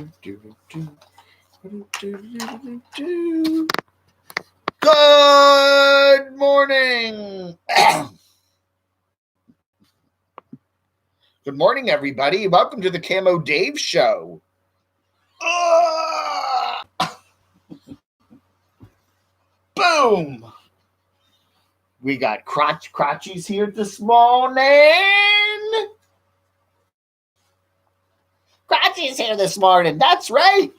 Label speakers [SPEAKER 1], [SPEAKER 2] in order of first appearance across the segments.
[SPEAKER 1] Good morning. Good morning, everybody. Welcome to the Camo Dave Show. Boom. We got Crotchies here this morning. Crotchies here this morning. That's right.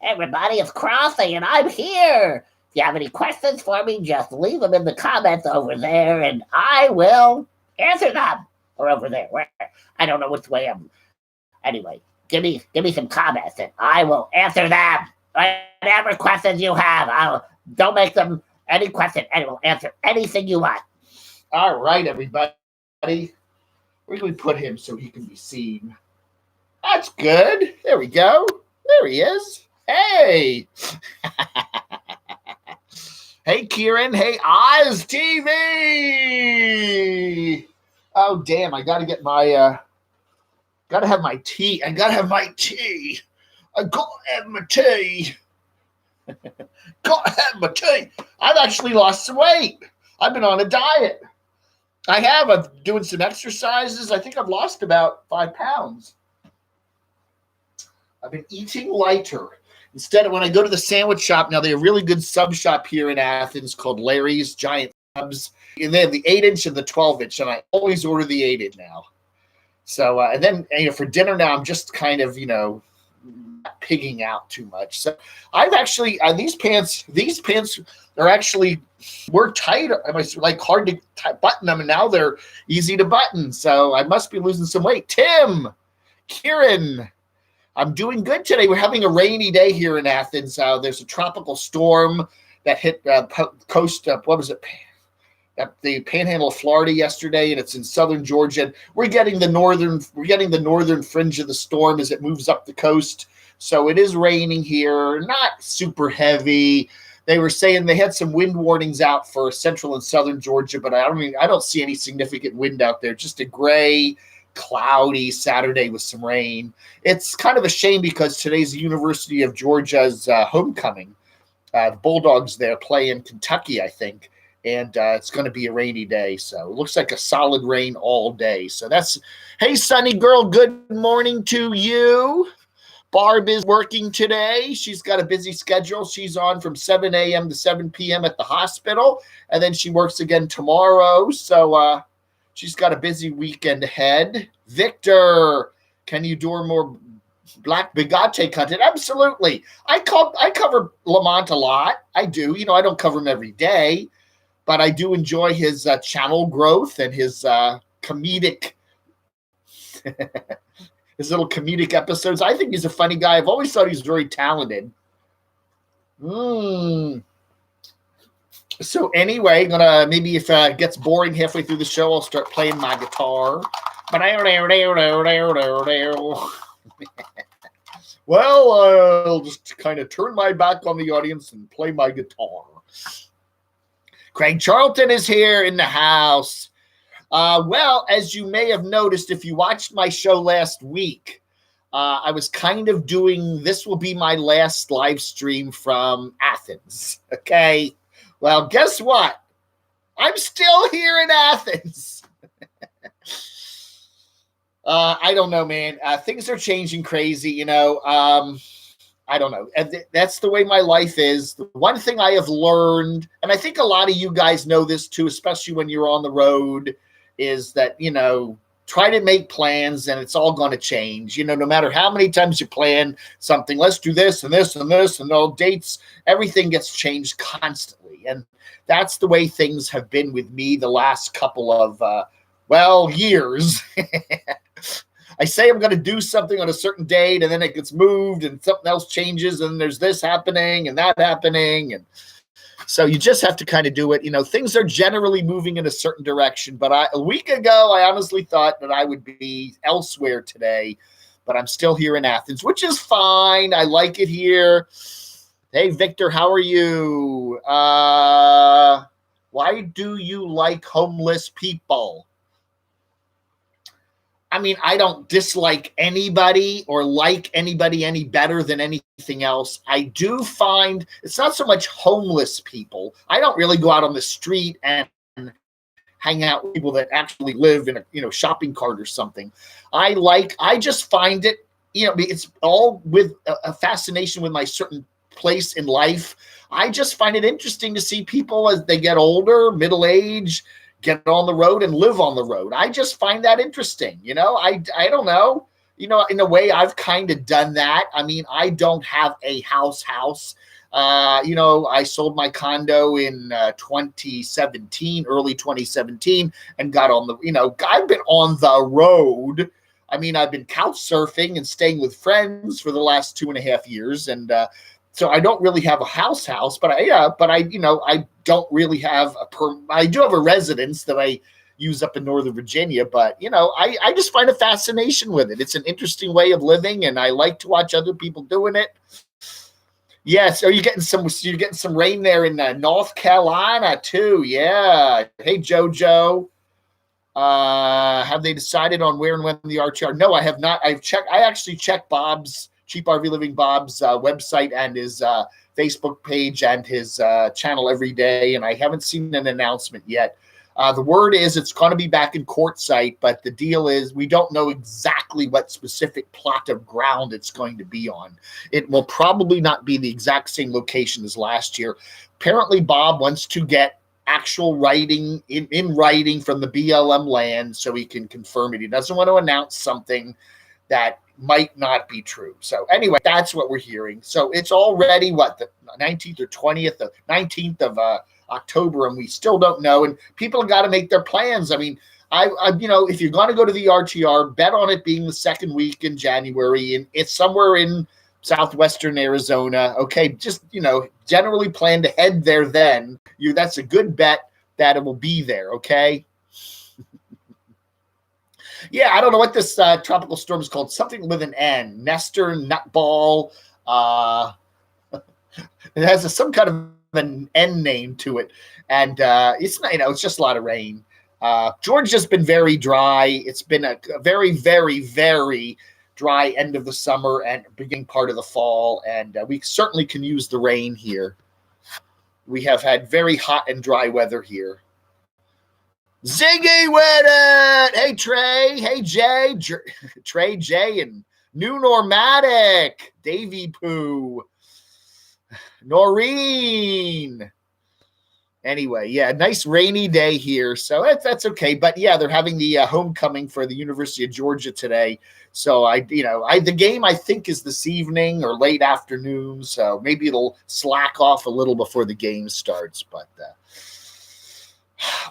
[SPEAKER 2] Everybody, it's Crothy, and I'm here. If you have any questions for me, just leave them in the comments over there, and I will answer them. Or over there, where I don't know which way I'm. Anyway, give me some comments, and I will answer them. Whatever questions you have, don't make them any question, and we'll answer anything you want.
[SPEAKER 1] All right, everybody. Where can we put him so he can be seen? That's good. There we go. There he is. Hey. Hey, Kieran. Hey, Oz TV. Oh, damn. I got to get my, got to have my tea. I got to have my tea. Got to have my tea. Got to have my tea. I've actually lost some weight. I've been on a diet. I have. I'm doing some exercises. I think I've lost about 5 pounds. I've been eating lighter. Instead of when I go to the sandwich shop, now they have a really good sub shop here in Athens called Larry's Giant Subs. And they have the 8-inch and the 12-inch, and I always order the 8-inch now. So, and then, for dinner now, I'm just kind of, not pigging out too much. So I've actually, these pants are actually, were tight. I was like hard to button them, and now they're easy to button. So I must be losing some weight. Tim, Kieran, I'm doing good today. We're having a rainy day here in Athens. There's a tropical storm that hit coast. What was it? At the Panhandle of Florida yesterday, and it's in southern Georgia. We're getting the northern fringe of the storm as it moves up the coast. So it is raining here. Not super heavy. They were saying they had some wind warnings out for central and southern Georgia, but I don't see any significant wind out there. Just a gray, cloudy Saturday with some rain. It's kind of a shame because today's the University of Georgia's homecoming. The Bulldogs there play in Kentucky, I think, and it's going to be a rainy day. So it looks like a solid rain all day. So that's, hey, Sunny girl, good morning to you. Barb is working today. She's got a busy schedule. She's on from 7 a.m. to 7 p.m. at the hospital, and then she works again tomorrow. So, she's got a busy weekend ahead. Victor, can you do more Black Bigate content? Absolutely. I cover Lamont a lot. I do. I don't cover him every day, but I do enjoy his channel growth and his comedic, his little comedic episodes. I think he's a funny guy. I've always thought he's very talented. So anyway, maybe if it gets boring halfway through the show, I'll start playing my guitar. Well, I'll just kind of turn my back on the audience and play my guitar. Craig Charlton is here in the house. Well, as you may have noticed, if you watched my show last week, I was kind of doing, this will be my last live stream from Athens. Okay. Well, guess what? I'm still here in Athens. I don't know, man. Things are changing crazy, I don't know. That's the way my life is. The one thing I have learned, and I think a lot of you guys know this too, especially when you're on the road, is that, try to make plans and it's all going to change. No matter how many times you plan something, let's do this and this and this and all dates, everything gets changed constantly. And that's the way things have been with me the last couple of, years. I say I'm going to do something on a certain date and then it gets moved and something else changes and there's this happening and that happening. And so you just have to kind of do it. Things are generally moving in a certain direction. But a week ago, I honestly thought that I would be elsewhere today, but I'm still here in Athens, which is fine. I like it here. Hey, Victor, how are you? Why do you like homeless people? I mean, I don't dislike anybody or like anybody any better than anything else. I do find it's not so much homeless people. I don't really go out on the street and hang out with people that actually live in a shopping cart or something. I just find it, it's all with a fascination with my certain place in life. I just find it interesting to see people as they get older, middle age, get on the road and live on the road. I just find that interesting. I don't know, in a way I've kind of done that. I mean, I don't have a house. I sold my condo in 2017, early 2017, and got on I've been on the road. I mean, I've been couch surfing and staying with friends for the last 2.5 years. And, so I don't really have a house, but I don't really have I do have a residence that I use up in Northern Virginia, but I just find a fascination with it. It's an interesting way of living, and I like to watch other people doing it. Yes, you're getting some rain there in North Carolina too. Yeah. Hey Jojo. Have they decided on where and when the RTR? No, I have not. I actually checked Bob's Cheap RV Living Bob's website and his Facebook page and his channel every day, and I haven't seen an announcement yet. The word is it's going to be back in Quartzite, but the deal is we don't know exactly what specific plot of ground it's going to be on. It will probably not be the exact same location as last year. Apparently, Bob wants to get actual writing in writing from the BLM land so he can confirm it. He doesn't want to announce something that might not be true. So anyway, that's what we're hearing. So it's already the 19th or 20th, the 19th of October, and we still don't know. And people have got to make their plans. I mean, I if you're going to go to the RTR, bet on it being the second week in January, and it's somewhere in southwestern Arizona. Okay, just generally plan to head there. Then that's a good bet that it will be there. Okay. Yeah, I don't know what this tropical storm is called. Something with an N. Nestor, Nutball. It has some kind of an N name to it. And it's not, it's just a lot of rain. Georgia's been very dry. It's been a very, very, very dry end of the summer and beginning part of the fall. And we certainly can use the rain here. We have had very hot and dry weather here. Ziggy with it. Hey, Trey. Hey, Jay. Trey, Jay, and New Normatic. Davy Poo. Noreen. Anyway, yeah, nice rainy day here. So that's okay. But yeah, they're having the homecoming for the University of Georgia today. So the game I think is this evening or late afternoon. So maybe it'll slack off a little before the game starts. But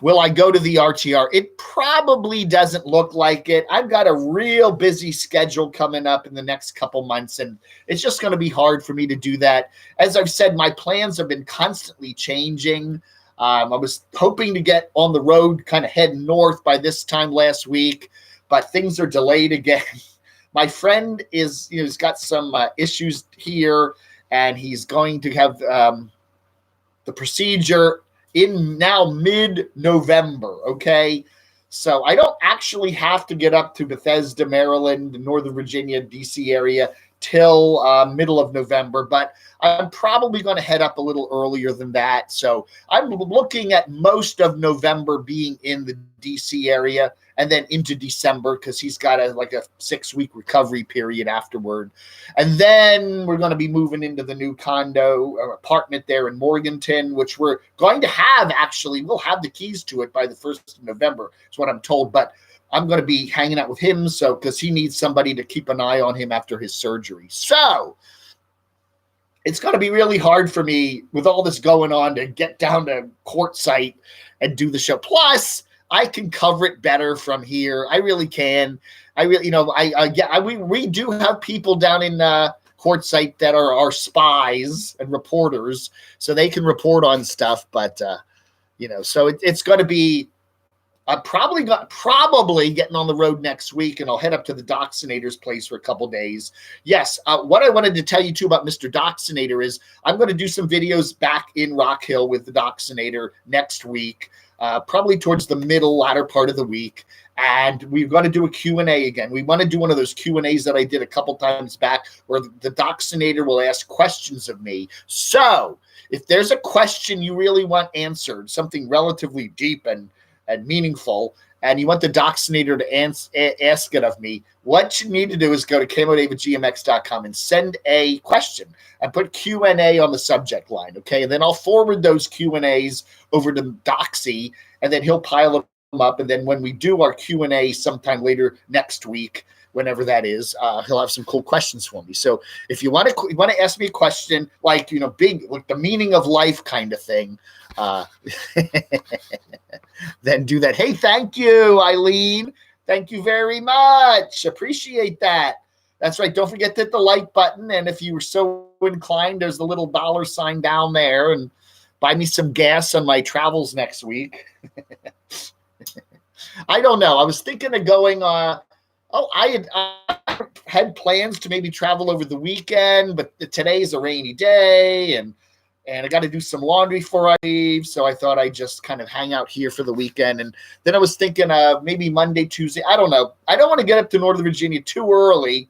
[SPEAKER 1] will I go to the RTR? It probably doesn't look like it. I've got a real busy schedule coming up in the next couple months, and it's just going to be hard for me to do that. As I've said, my plans have been constantly changing. I was hoping to get on the road, kind of head north by this time last week, but things are delayed again. My friend is, he's got some issues here, and he's going to have the procedure in now mid-November, okay? So I don't actually have to get up to Bethesda, Maryland, Northern Virginia, D.C. area till middle of November, but I'm probably going to head up a little earlier than that. So I'm looking at most of November being in the D.C. area and then into December because he's got a 6-week recovery period afterward. And then we're going to be moving into the new condo or apartment there in Morganton, which we're going to have we'll have the keys to it by the 1st of November, is what I'm told. But I'm going to be hanging out with him because he needs somebody to keep an eye on him after his surgery. So it's going to be really hard for me with all this going on to get down to Quartzite and do the show. Plus, I can cover it better from here. I really can. We do have people down in Quartzite that are our spies and reporters, so they can report on stuff. But so it's going to be I'm probably getting on the road next week, and I'll head up to the Doxinator's place for a couple days. Yes, what I wanted to tell you too about Mr. Doxinator is I'm going to do some videos back in Rock Hill with the Doxinator next week, probably towards the latter part of the week. And we're going to do a Q&A again. We want to do one of those Q&As that I did a couple times back where the Doxinator will ask questions of me. So if there's a question you really want answered, something relatively deep and meaningful, and you want the Doxinator to ask it of me, what you need to do is go to camodave@gmx.com and send a question and put Q&A on the subject line, okay? And then I'll forward those Q&As over to Doxy, and then he'll pile them up. And then when we do our Q&A sometime later next week, whenever that is, he'll have some cool questions for me. So if you want to ask me a question, like, big, like the meaning of life kind of thing, then do that. Hey, thank you, Eileen. Thank you very much. Appreciate that. That's right. Don't forget to hit the like button. And if you were so inclined, there's the little $sign down there, and buy me some gas on my travels next week. I don't know. I was thinking of going, I had plans to maybe travel over the weekend, but today's a rainy day, and I got to do some laundry before I leave. So I thought I'd just kind of hang out here for the weekend. And then I was thinking maybe Monday, Tuesday. I don't know. I don't want to get up to Northern Virginia too early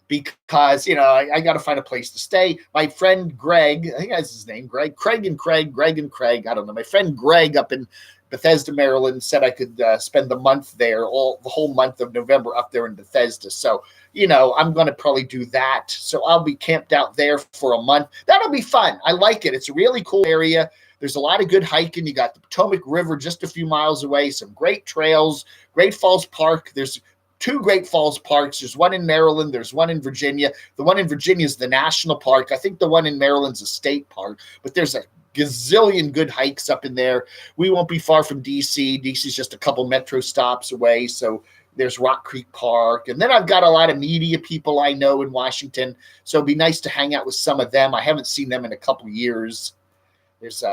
[SPEAKER 1] because, I got to find a place to stay. My friend Greg, I think that's his name, Greg and Craig. I don't know. My friend Greg up in Bethesda, Maryland, said I could spend the month there, the whole month of November up there in Bethesda. So, I'm going to probably do that. So I'll be camped out there for a month. That'll be fun. I like it. It's a really cool area. There's a lot of good hiking. You got the Potomac River just a few miles away, some great trails, Great Falls Park. There's 2 Great Falls parks. There's one in Maryland. There's one in Virginia. The one in Virginia is the national park. I think the one in Maryland's a state park, but there's a gazillion good hikes up in there. We won't be far from DC. DC's just a couple metro stops away. So there's Rock Creek Park. And then I've got a lot of media people I know in Washington. So it'd be nice to hang out with some of them. I haven't seen them in a couple years. There's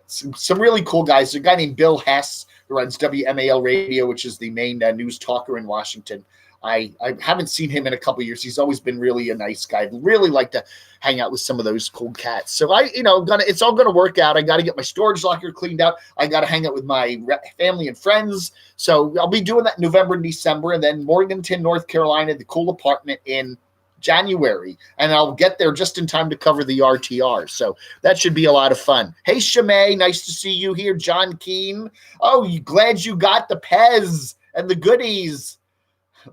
[SPEAKER 1] some really cool guys. There's a guy named Bill Hess who runs WMAL Radio, which is the main news talker in Washington. I haven't seen him in a couple of years. He's always been really a nice guy. I'd really like to hang out with some of those cool cats. So it's all gonna work out. I got to get my storage locker cleaned out. I got to hang out with my family and friends. So I'll be doing that in November and December, and then Morganton, North Carolina, the cool apartment in January, and I'll get there just in time to cover the RTR. So that should be a lot of fun. Hey, Shamay, nice to see you here. John Keene. Oh, glad you got the Pez and the goodies.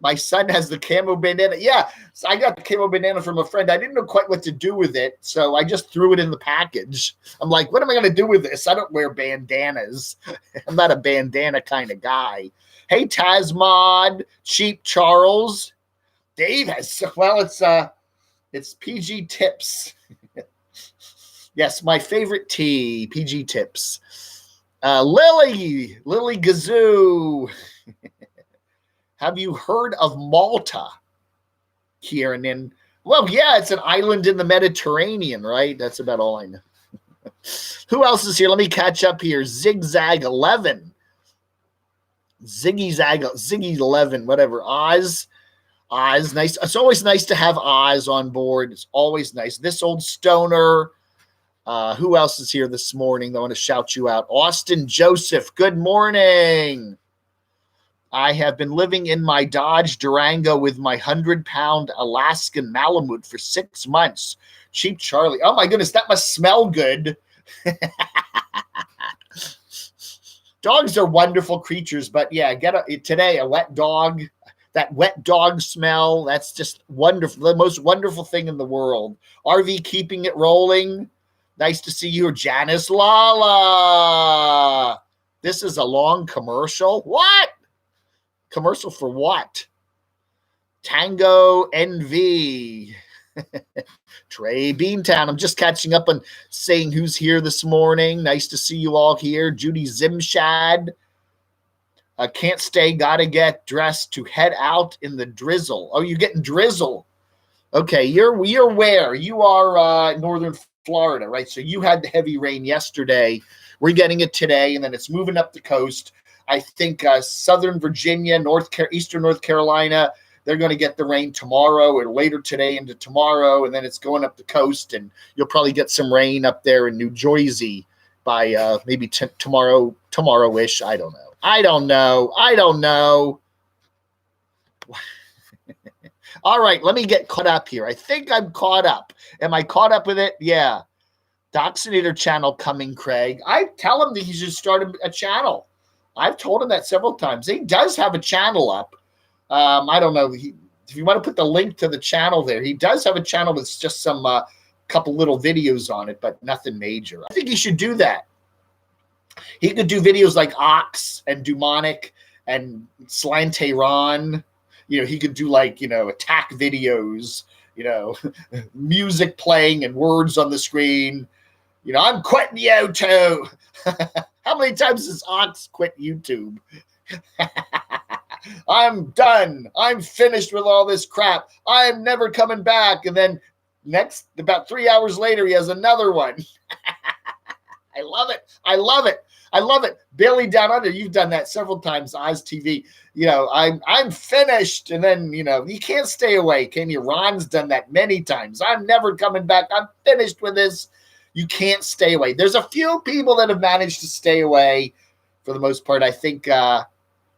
[SPEAKER 1] My son has the camo bandana. Yeah, so I got the camo bandana from a friend. I didn't know quite what to do with it, so I just threw it in the package. I'm like, what am I going to do with this? I don't wear bandanas. I'm not a bandana kind of guy. Hey, Tasmod, Cheap Charles. Dave has, well, it's PG Tips. Yes, my favorite tea, PG Tips. Lily Gazoo. Have you heard of Malta, Kieran? Well, yeah, it's an island in the Mediterranean, right? That's about all I know. Who else is here? Let me catch up here. Zigzag 11. Ziggy 11, whatever. Oz, nice. It's always nice to have Oz on board. It's always nice. This old stoner. Who else is here this morning? I want to shout you out. Austin Joseph, good morning. I have been living in my Dodge Durango with my 100-pound Alaskan Malamute for 6 months. Cheap Charlie. Oh, my goodness, that must smell good. Dogs are wonderful creatures, but yeah, today a wet dog, that wet dog smell, that's just wonderful, the most wonderful thing in the world. RV keeping it rolling. Nice to see you, Janice Lala. This is a long commercial. What? Commercial for what? Tango NV. Trey Beantown. I'm just catching up on saying who's here this morning. Nice to see you all here. Judy Zimshad. Can't stay, gotta get dressed to head out in the drizzle. Oh, you're getting drizzle. Okay, you're where? You are northern Florida, right? So you had the heavy rain yesterday. We're getting it today, and then it's moving up the coast. I think Southern Virginia, Eastern North Carolina, they're going to get the rain tomorrow or later today into tomorrow, and then it's going up the coast, and you'll probably get some rain up there in New Jersey by maybe tomorrow-ish. I don't know. All right, let me get caught up here. I think I'm caught up. Am I caught up with it? Yeah. Doxinator channel coming, Craig. I tell him that he should start a channel. I've told him that several times. He does have a channel up. I don't know. If you want to put the link to the channel there, he does have a channel with just some couple little videos on it, but nothing major. I think he should do that. He could do videos like Ox and Dumonic and Slanteron. He could do attack videos, music playing and words on the screen. I'm quitting YouTube. How many times has Ox quit YouTube? I'm done. I'm finished with all this crap. I'm never coming back. And then about 3 hours later, he has another one. I love it. Bailey Down Under, you've done that several times, Oz TV. I'm finished. And then, you can't stay away, can you? Ron's done that many times. I'm never coming back. I'm finished with this. You can't stay away. There's a few people that have managed to stay away for the most part. I think,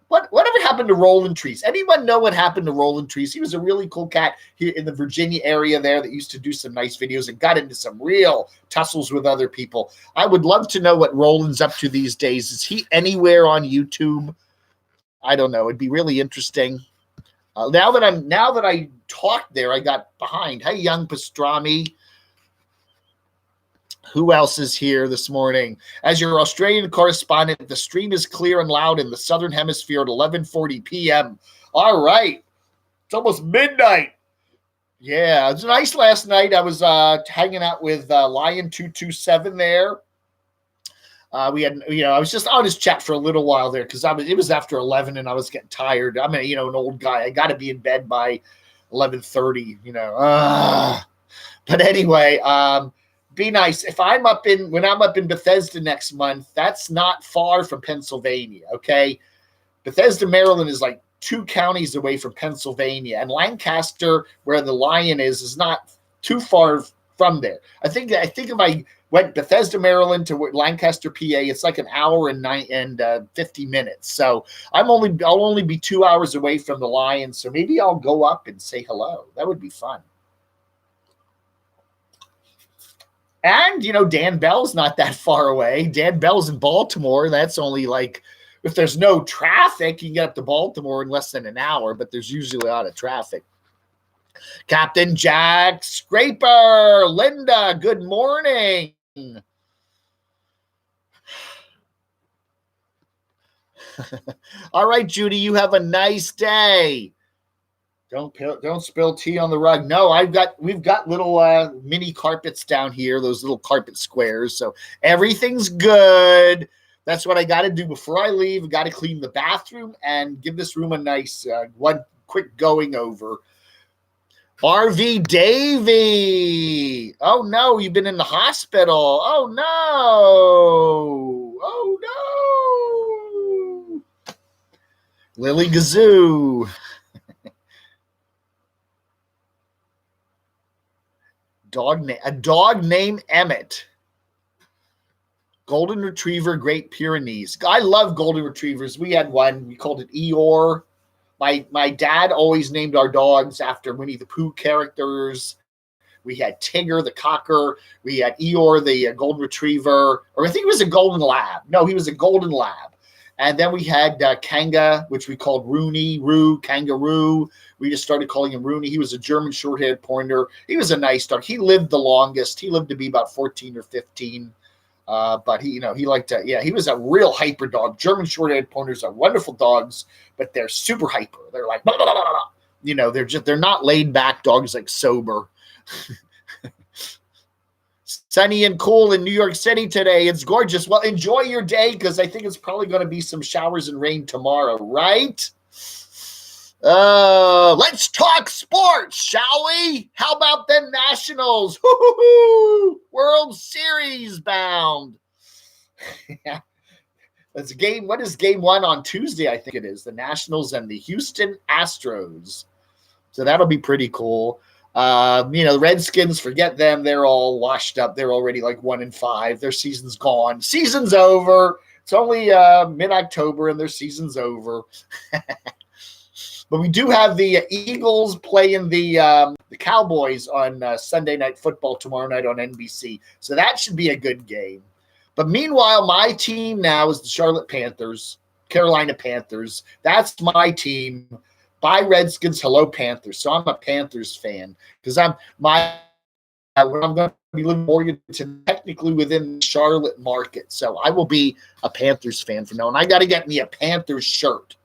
[SPEAKER 1] whatever happened to Roland Trees? Anyone know what happened to Roland Trees? He was a really cool cat here in the Virginia area there that used to do some nice videos and got into some real tussles with other people. I would love to know what Roland's up to these days. Is he anywhere on YouTube? I don't know. It'd be really interesting. Now that I talked there, I got behind. Hey, young pastrami. Who else is here this morning? As your Australian correspondent, the stream is clear and loud in the Southern Hemisphere at 11:40 p.m. All right. It's almost midnight. Yeah, it was nice last night. I was hanging out with Lion227 there. I was just on his chat for a little while there because it was after 11 and I was getting tired. I'm an old guy. I got to be in bed by 11:30, But anyway, be nice. When I'm up in Bethesda next month, that's not far from Pennsylvania, okay? Bethesda, Maryland is like 2 counties away from Pennsylvania, and Lancaster, where the Lion is not too far from there. I think if I went Bethesda, Maryland to Lancaster, PA, it's like an hour and 50 minutes. So I'll only be 2 hours away from the Lion, so maybe I'll go up and say hello. That would be fun. And, Dan Bell's not that far away. Dan Bell's in Baltimore. That's only if there's no traffic, you can get up to Baltimore in less than an hour, but there's usually a lot of traffic. Captain Jack Scraper, Linda, good morning. All right, Judy, you have a nice day. Don't spill tea on the rug. No, we've got little mini carpets down here, those little carpet squares. So everything's good. That's what I got to do before I leave. I got to clean the bathroom and give this room a nice one quick going over. RV Davey. Oh no, you've been in the hospital. Oh no. Oh no. Lily Gazoo. A dog named Emmett. Golden Retriever, Great Pyrenees. I love Golden Retrievers. We had one. We called it Eeyore. My dad always named our dogs after Winnie the Pooh characters. We had Tigger, the cocker. We had Eeyore, the golden retriever. Or I think it was a golden lab. No, he was a golden lab. And then we had Kanga, which we called Kangaroo. We just started calling him Rooney. He was a German short-haired pointer. He was a nice dog. He lived the longest. He lived to be about 14 or 15. But he liked to, he was a real hyper dog. German short-haired pointers are wonderful dogs, but they're super hyper. They're like, blah, blah, blah, blah. They're not laid back dogs like Sober. Sunny and cool in New York City today. It's gorgeous. Well, enjoy your day because I think it's probably going to be some showers and rain tomorrow, right? Let's talk sports, shall we? How about them Nationals? World Series bound. It's a game. What is game one on Tuesday? I think it is the Nationals and the Houston Astros. So that'll be pretty cool. The Redskins, forget them. They're all washed up. They're already like 1-5. Their season's gone. Season's over. It's only mid-October and their season's over. But we do have the Eagles playing the Cowboys on Sunday Night Football tomorrow night on NBC. So that should be a good game. But meanwhile, my team now is the Charlotte Panthers, Carolina Panthers. That's my team. Bye Redskins, hello Panthers. So I'm a Panthers fan because I'm going to be living Morganton, technically within the Charlotte market. So I will be a Panthers fan from now on. I got to get me a Panthers shirt.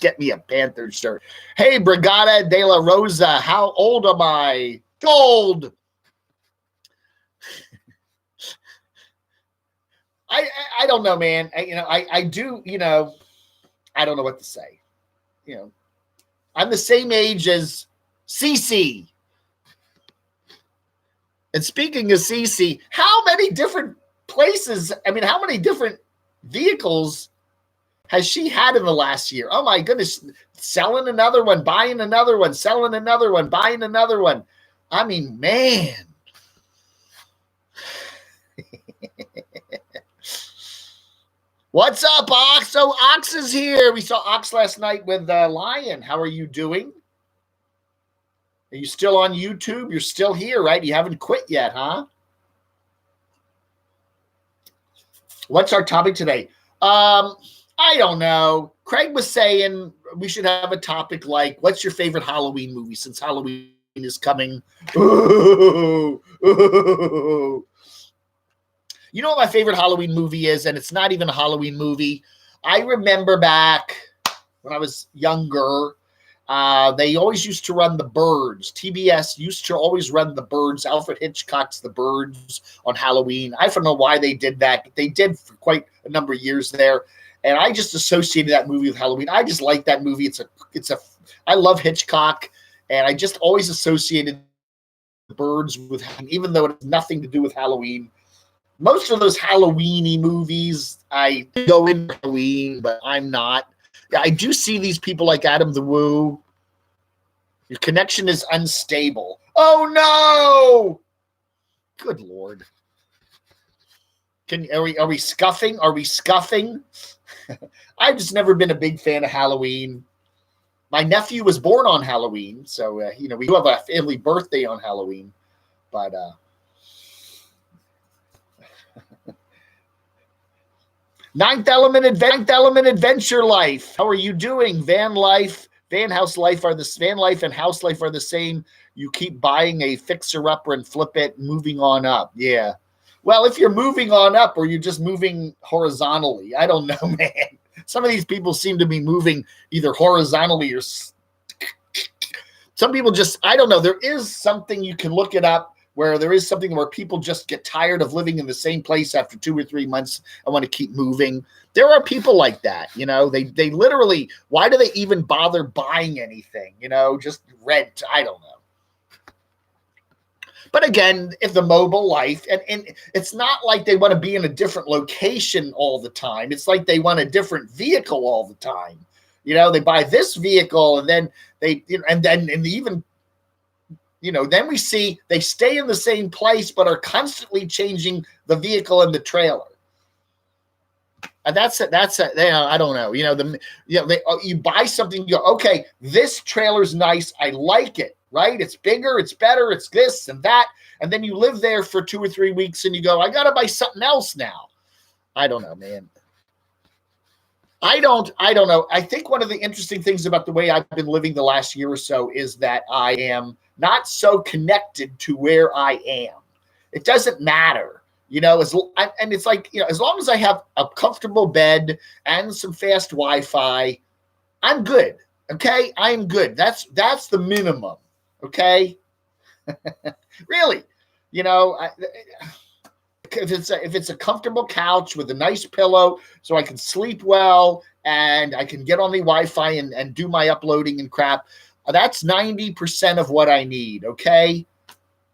[SPEAKER 1] Get me a Panthers shirt. Hey, Brigada de la Rosa, how old am I? Gold. I don't know, man. I do, I don't know what to say. I'm the same age as Cece. And speaking of Cece, how many different places, how many different vehicles has she had in the last year? Oh my goodness. Selling another one, buying another one, selling another one, buying another one. Man. What's up, Ox? So Ox is here. We saw Ox last night with Lion. How are you doing? Are you still on YouTube? You're still here, right? You haven't quit yet, huh? What's our topic today? I don't know. Craig was saying we should have a topic like, what's your favorite Halloween movie since Halloween is coming? Ooh, ooh. You know what my favorite Halloween movie is, and it's not even a Halloween movie. I remember back when I was younger, they always used to run The Birds. TBS used to always run The Birds, Alfred Hitchcock's The Birds on Halloween. I don't know why they did that, but they did for quite a number of years there. And I just associated that movie with Halloween. I just like that movie. I love Hitchcock, and I just always associated The Birds with Halloween, even though it has nothing to do with Halloween. Most of those Halloween-y movies, I go into Halloween, but I'm not. I do see these people like Adam the Woo. Your connection is unstable. Oh, no! Good Lord. Are we scuffing? Are we scuffing? I've just never been a big fan of Halloween. My nephew was born on Halloween, so, we do have a family birthday on Halloween, but... Ninth Element Adventure Life. How are you doing? Van Life and House Life are the same. You keep buying a fixer-upper and flip it, moving on up. Yeah. Well, if you're moving on up or you're just moving horizontally, I don't know, man. Some of these people seem to be moving either horizontally or some people just, I don't know. There is something you can look it up where there is something where people just get tired of living in the same place after 2 or 3 months and want to keep moving. There are people like that, they literally, why do they even bother buying anything? Just rent. I don't know. But again, if the mobile life, and it's not like they want to be in a different location all the time. It's like they want a different vehicle all the time. They buy this vehicle and then then we see they stay in the same place, but are constantly changing the vehicle and the trailer. And that's I don't know. You buy something, you go, okay, this trailer's nice. I like it, right? It's bigger, it's better, it's this and that. And then you live there for 2 or 3 weeks and you go, I got to buy something else now. I don't know, man. I don't know. I think one of the interesting things about the way I've been living the last year or so is that I am not so connected to where I am. It doesn't matter, and it's like, as long as I have a comfortable bed and some fast Wi-Fi, I'm good. Okay. I am good. That's the minimum. Okay. Really, if it's a comfortable couch with a nice pillow so I can sleep well and I can get on the Wi-Fi and do my uploading and crap, that's 90% of what I need, okay?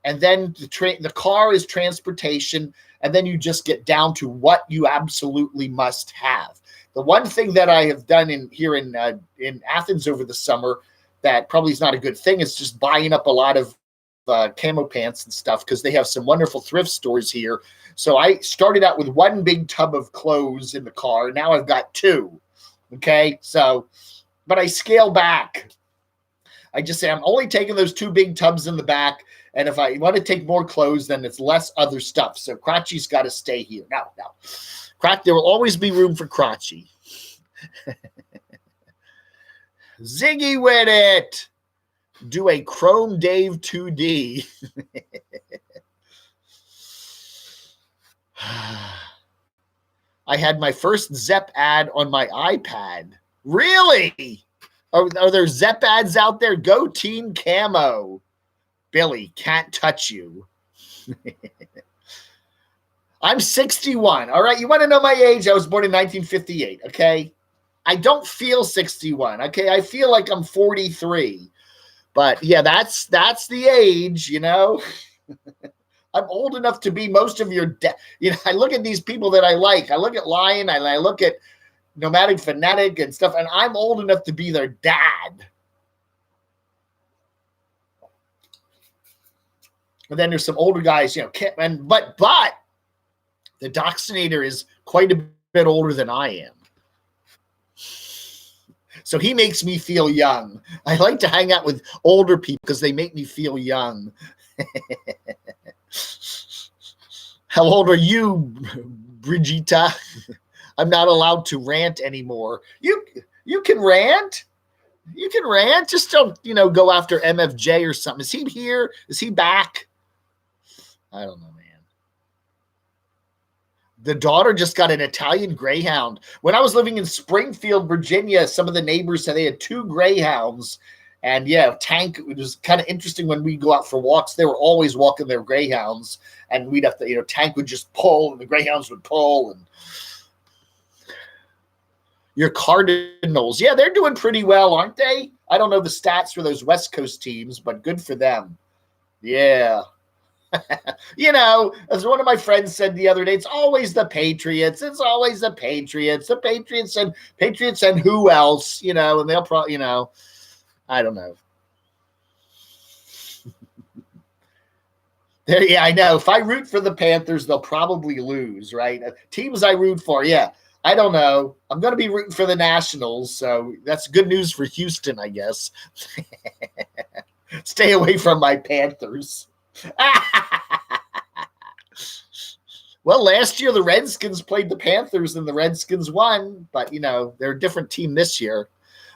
[SPEAKER 1] and then the car is transportation, and then you just get down to what you absolutely must have. The one thing that I have done here in Athens over the summer that probably is not a good thing is just buying up a lot of camo pants and stuff, because they have some wonderful thrift stores here. So I started out with one big tub of clothes in the car. Now I've got two. Okay, so, but I scale back. I just say I'm only taking those two big tubs in the back, and if I want to take more clothes, then it's less other stuff. So Crotchy's got to stay here. No. There will always be room for Crotchy. Ziggy with it. Do a Chrome Dave 2D. I had my first Zepp ad on my iPad. Really? Are there Zepp ads out there? Go Team Camo. Billy, can't touch you. I'm 61. All right, you want to know my age? I was born in 1958, okay? I don't feel 61, okay? I feel like I'm 43. But yeah, that's the age, you know? I'm old enough to be most of your I look at these people that I like. I look at Lion, and I look at Nomadic Fanatic and stuff, and I'm old enough to be their dad. And then there's some older guys, you know, but the Doxinator is quite a bit older than I am. So he makes me feel young. I like to hang out with older people because they make me feel young. How old are you, Brigitta? I'm not allowed to rant anymore. You can rant. You can rant. Just don't, go after MFJ or something. Is he here? Is he back? I don't know, man. The daughter just got an Italian Greyhound. When I was living in Springfield, Virginia, some of the neighbors said they had 2 Greyhounds. And yeah, Tank, it was kind of interesting when we go out for walks. They were always walking their Greyhounds. And we'd have to, Tank would just pull and the Greyhounds would pull. And your Cardinals, yeah, they're doing pretty well, aren't they? I don't know the stats for those West Coast teams, but good for them. Yeah. As one of my friends said the other day, it's always the Patriots. It's always the Patriots. The Patriots and who else, and they'll probably, I don't know. Yeah, I know. If I root for the Panthers, they'll probably lose, right? Teams I root for, yeah. I don't know. I'm going to be rooting for the Nationals, so that's good news for Houston, I guess. Stay away from my Panthers. Well, last year the Redskins played the Panthers and the Redskins won, but they're a different team this year.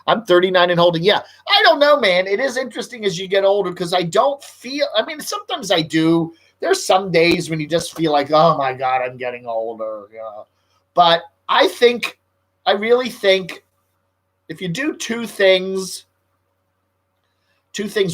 [SPEAKER 1] I'm 39 and holding. Yeah, I don't know, man. It is interesting as you get older because I don't feel, sometimes I do. There's some days when you just feel like, oh my God, I'm getting older. But I really think if you do two things,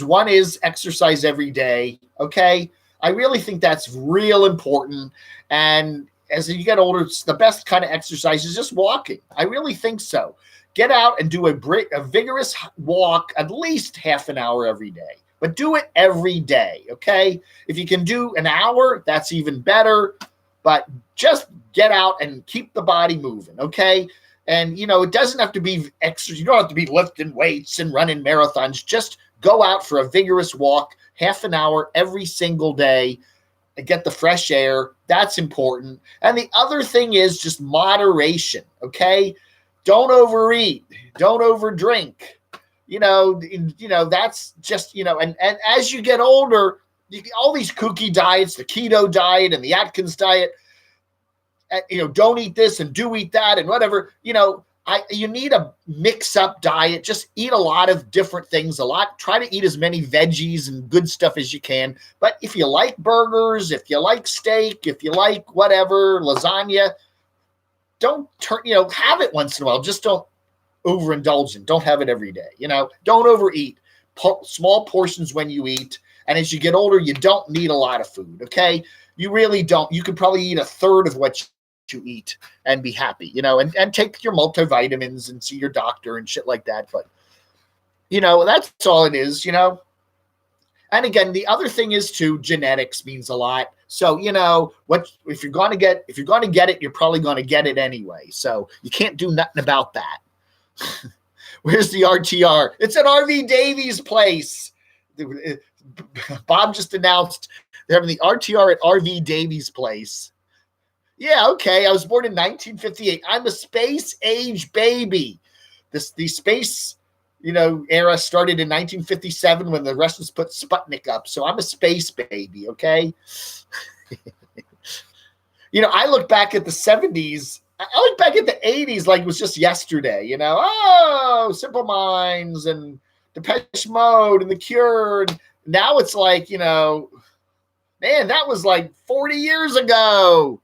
[SPEAKER 1] one is exercise every day. Okay. I really think that's real important. And as you get older, it's the best kind of exercise is just walking. I really think so. Get out and do a vigorous walk, at least half an hour every day, but do it every day. Okay. If you can do an hour, that's even better, but just get out and keep the body moving. Okay. And, it doesn't have to be exercise. You don't have to be lifting weights and running marathons. Just go out for a vigorous walk, half an hour every single day, and get the fresh air. That's important. And the other thing is just moderation. Okay. Don't overeat. Don't overdrink. That's just, and as you get older, all these kooky diets, the keto diet and the Atkins diet, don't eat this and do eat that and whatever, you need a mix-up diet. Just eat a lot of different things, try to eat as many veggies and good stuff as you can. But if you like burgers, if you like steak, if you like whatever, lasagna, don't have it once in a while. Just don't overindulge in. Don't have it every day. Don't overeat. Small portions when you eat. And as you get older, you don't need a lot of food. Okay. You really don't. You could probably eat a third of what you eat and be happy, and take your multivitamins and see your doctor and shit like that. But, that's all it is, And again, the other thing is too, genetics means a lot. So, you know, what if you're going to get it, you're probably going to get it anyway. So you can't do nothing about that. Where's the RTR? It's at RV Davies' place. Bob just announced they're having the RTR at RV Davies' place. Yeah, okay. I was born in 1958. I'm a space age baby. The space, you know, era started in 1957 when the Russians put Sputnik up. So I'm a space baby, okay? You know, I look back at the 70s. I look back at the 80s like it was just yesterday, you know. Oh, Simple Minds and Depeche Mode and The Cure. And now it's like, you know, man, that was like 40 years ago.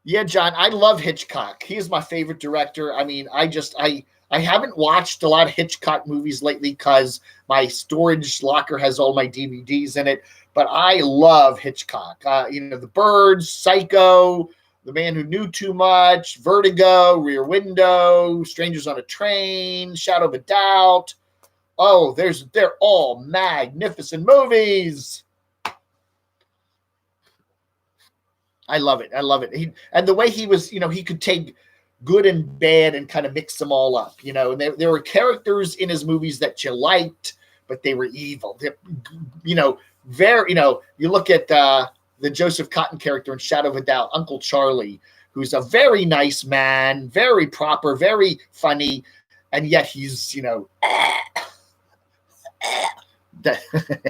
[SPEAKER 1] Yeah, John, I love Hitchcock. He is my favorite director. I mean, I haven't watched a lot of Hitchcock movies lately because my storage locker has all my DVDs in it. But I love Hitchcock. You know, The Birds, Psycho, The Man Who Knew Too Much, Vertigo, Rear Window, Strangers on a Train, Shadow of a Doubt. Oh, they're all magnificent movies. I love it. I love it. And the way he was, you know, he could take good and bad and kind of mix them all up, you know. And there were characters in his movies that you liked, but they were evil. You know, very, you know, you look at the Joseph Cotton character in Shadow of a Doubt, Uncle Charlie, who's a very nice man, very proper, very funny, and yet he's, you know,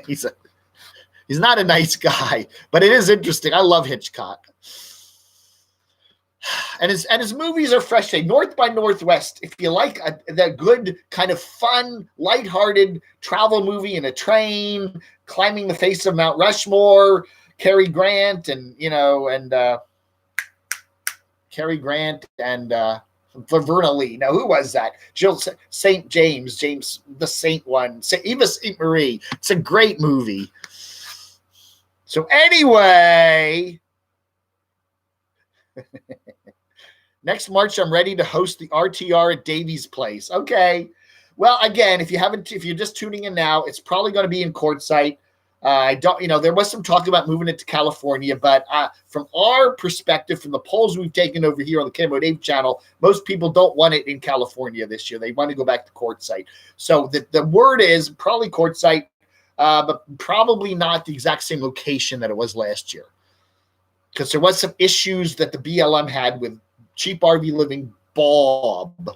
[SPEAKER 1] he's not a nice guy, but it is interesting. I love Hitchcock. And his movies are fresh. North by Northwest, if you like that good kind of fun, lighthearted travel movie in a train, climbing the face of Mount Rushmore, Cary Grant and, you know, and Cary Grant and Verna Lee. Now, who was that? Jill St. James the Saint one, Eva St. Marie. It's a great movie. So anyway, next March, I'm ready to host the RTR at Davies' place. Okay. Well, again, if you're just tuning in now, it's probably going to be in Quartzite. There was some talk about moving it to California, but from our perspective, from the polls we've taken over here on the camodave channel, most people don't want it in California this year. They want to go back to Quartzite. So the word is probably Quartzite, but probably not the exact same location that it was last year. Because there was some issues that the BLM had with Cheap RV Living Bob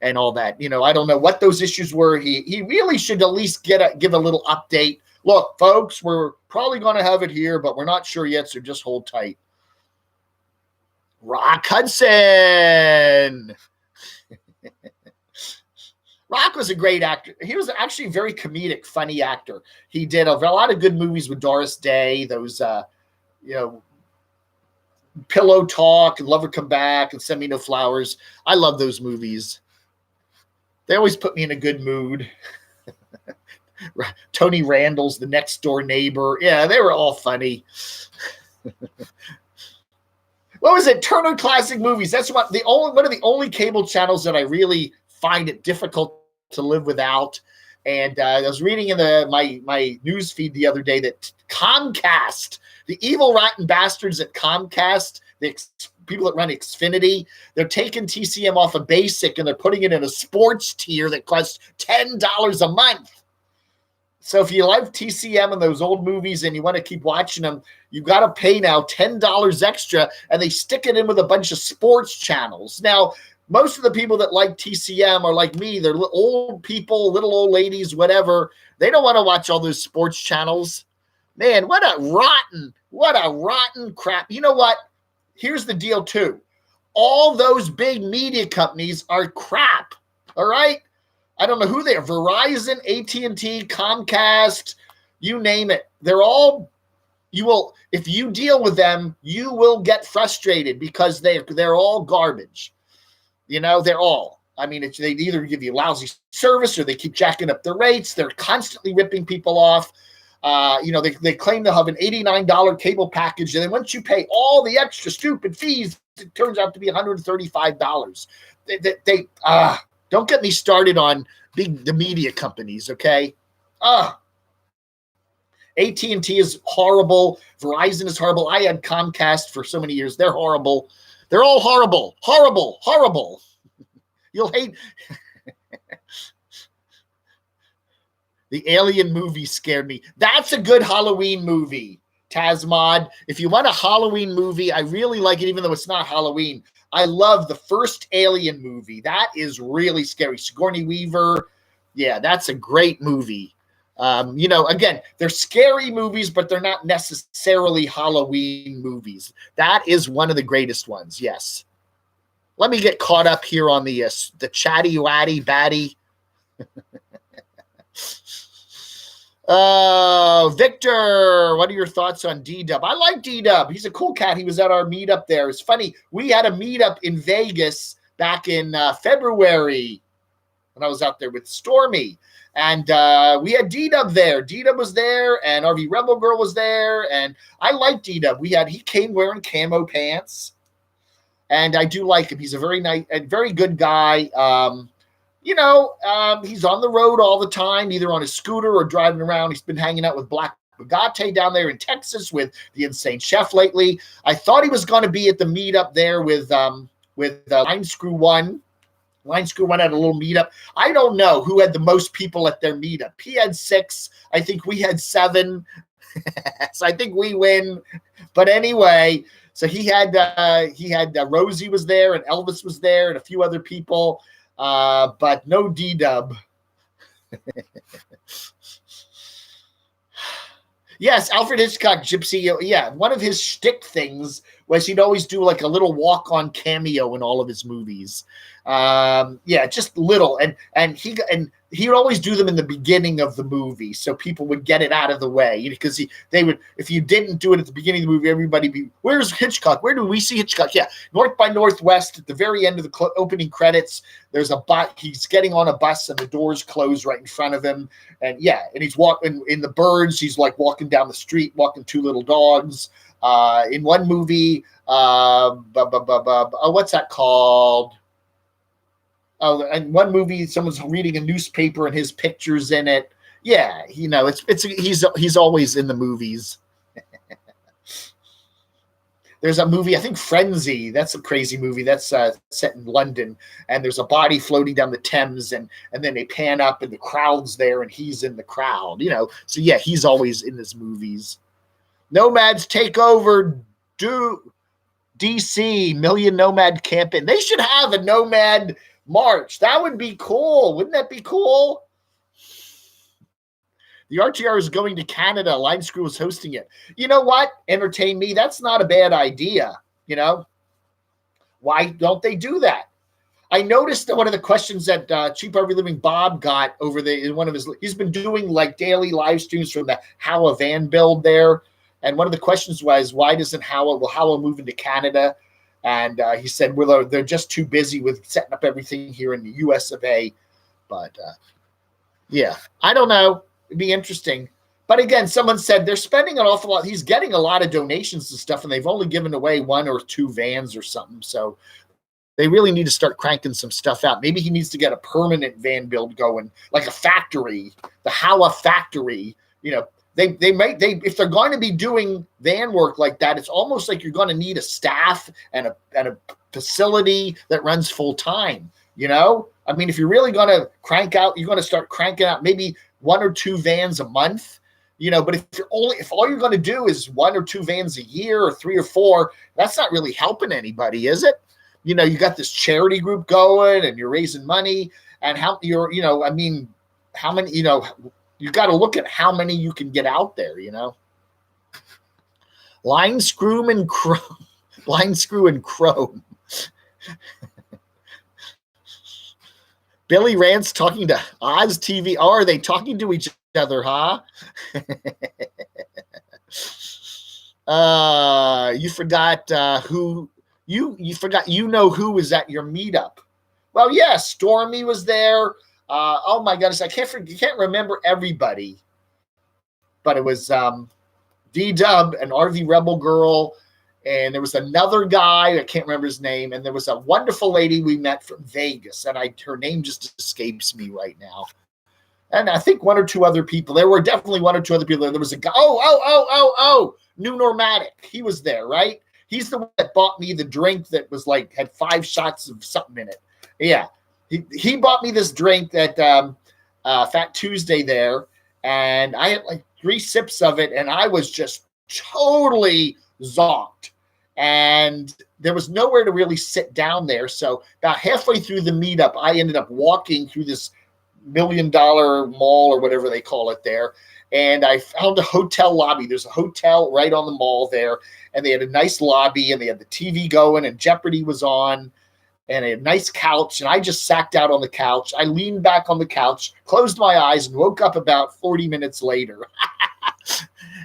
[SPEAKER 1] and all that. You know, I don't know what those issues were. He really should at least give a little update. Look, folks, we're probably going to have it here, but we're not sure yet, so just hold tight. Rock Hudson. Rock was a great actor. He was actually a very comedic, funny actor. He did a lot of good movies with Doris Day, those, Pillow Talk and Lover Come Back and Send Me No Flowers. I love those movies. They always put me in a good mood. Tony Randall's The Next Door Neighbor. Yeah, they were all funny. What was it? Turner Classic Movies. That's one of the only cable channels that I really find it difficult to live without. And I was reading in my news feed the other day that Comcast, the evil rotten bastards at Comcast, the people that run Xfinity, they're taking TCM off of basic and they're putting it in a sports tier that costs $10 a month. So if you like TCM and those old movies and you want to keep watching them, you got to pay now $10 extra, and they stick it in with a bunch of sports channels. Now, most of the people that like TCM are like me. They're old people, little old ladies, whatever. They don't want to watch all those sports channels. Man, what a rotten crap. You know what? Here's the deal too. All those big media companies are crap. All right? I don't know who they are. Verizon, AT&T, Comcast, you name it. They're all, if you deal with them, you will get frustrated because they're all garbage. You know, they're all. I mean, they either give you lousy service or they keep jacking up the rates. They're constantly ripping people off. They claim they'll have an $89 cable package, and then once you pay all the extra stupid fees, it turns out to be $135. Don't get me started on the media companies, okay? AT&T is horrible. Verizon is horrible. I had Comcast for so many years. They're horrible. They're all horrible. Horrible. Horrible. You'll hate. The Alien movie scared me. That's a good Halloween movie, Tazmod. If you want a Halloween movie, I really like it, even though it's not Halloween. I love the first Alien movie. That is really scary. Sigourney Weaver. Yeah, that's a great movie. Again, they're scary movies, but they're not necessarily Halloween movies. That is one of the greatest ones. Yes. Let me get caught up here on the chatty watty batty. Victor, what are your thoughts on D-Dub? I like D-Dub. He's a cool cat. He was at our meetup there. It's funny. We had a meetup in Vegas back in February when I was out there with Stormy. And we had D-Dub there. D-Dub was there, and RV Rebel Girl was there, and I like D-Dub. He came wearing camo pants, and I do like him. He's a very nice and very good guy. He's on the road all the time, either on his scooter or driving around. He's been hanging out with Black Bagate down there in Texas with the Insane Chef lately. I thought he was going to be at the meetup there with Line Screw One. Line Screw One had a little meetup. I don't know who had the most people at their meetup. He had 6. I think we had 7. So I think we win. But anyway, so he had Rosie was there, and Elvis was there, and a few other people. But no D-Dub. Yes, Alfred Hitchcock, Gypsy. Yeah, one of his shtick things was he'd always do like a little walk-on cameo in all of his movies. Just little, and he would always do them in the beginning of the movie, so people would get it out of the way, because they would, if you didn't do it at the beginning of the movie, everybody be, where's Hitchcock? Where do we see Hitchcock? Yeah, North by Northwest at the very end of the opening credits. There's a bus. He's getting on a bus, and the doors close right in front of him, and he's walking in the Birds. He's like walking down the street, walking 2 little dogs. In one movie, what's that called? Oh, and one movie, someone's reading a newspaper and his picture's in it. Yeah, he's always in the movies. There's a movie, I think Frenzy. That's a crazy movie. That's set in London, and there's a body floating down the Thames, and then they pan up, and the crowd's there, and he's in the crowd. So yeah, he's always in his movies. Nomads take over. DC Million Nomad Camping. They should have a Nomad March. That would be cool. Wouldn't that be cool? The RTR is going to Canada. Line Screw is hosting it. You know what? Entertain me. That's not a bad idea. Why don't they do that? I noticed that one of the questions that Cheap RV Living Bob got over in one of his, he's been doing like daily live streams from the Howa van build there. And one of the questions was, why doesn't Howa move into Canada? And he said, well, they're just too busy with setting up everything here in the US of A. But I don't know. It'd be interesting. But again, someone said they're spending an awful lot. He's getting a lot of donations and stuff, and they've only given away 1 or 2 vans or something. So they really need to start cranking some stuff out. Maybe he needs to get a permanent van build going, like a factory, the Howa factory. They if they're going to be doing van work like that, it's almost like you're going to need a staff and a facility that runs full time. I mean, if you're really going to you're going to start cranking out maybe 1 or 2 vans a month. But if all you're going to do is 1 or 2 vans a year, or 3 or 4, that's not really helping anybody, is it? You got this charity group going, and you're raising money, and how many, you got to look at how many you can get out there, Line screw and chrome. Line screw and chrome. Billy Rance talking to Oz TV. Oh, are they talking to each other, huh? You forgot who you forgot who was at your meetup. Well, yeah, Stormy was there. Oh my goodness, I can't remember everybody, but it was D-Dub and RV Rebel Girl, and there was another guy, I can't remember his name, and there was a wonderful lady we met from Vegas, and her name just escapes me right now. And I think one or two other people. There were definitely one or two other people. There was a guy. New Normatic. He was there, right? He's the one that bought me the drink that was like had 5 shots of something in it. Yeah, he bought me this drink at Fat Tuesday there, and I had like 3 sips of it, and I was just totally zonked. And there was nowhere to really sit down there. So about halfway through the meetup, I ended up walking through this $1 million mall or whatever they call it there. And I found a hotel lobby. There's a hotel right on the mall there. And they had a nice lobby, and they had the TV going, and Jeopardy was on, and a nice couch. And I just sat out on the couch. I leaned back on the couch, closed my eyes, and woke up about 40 minutes later.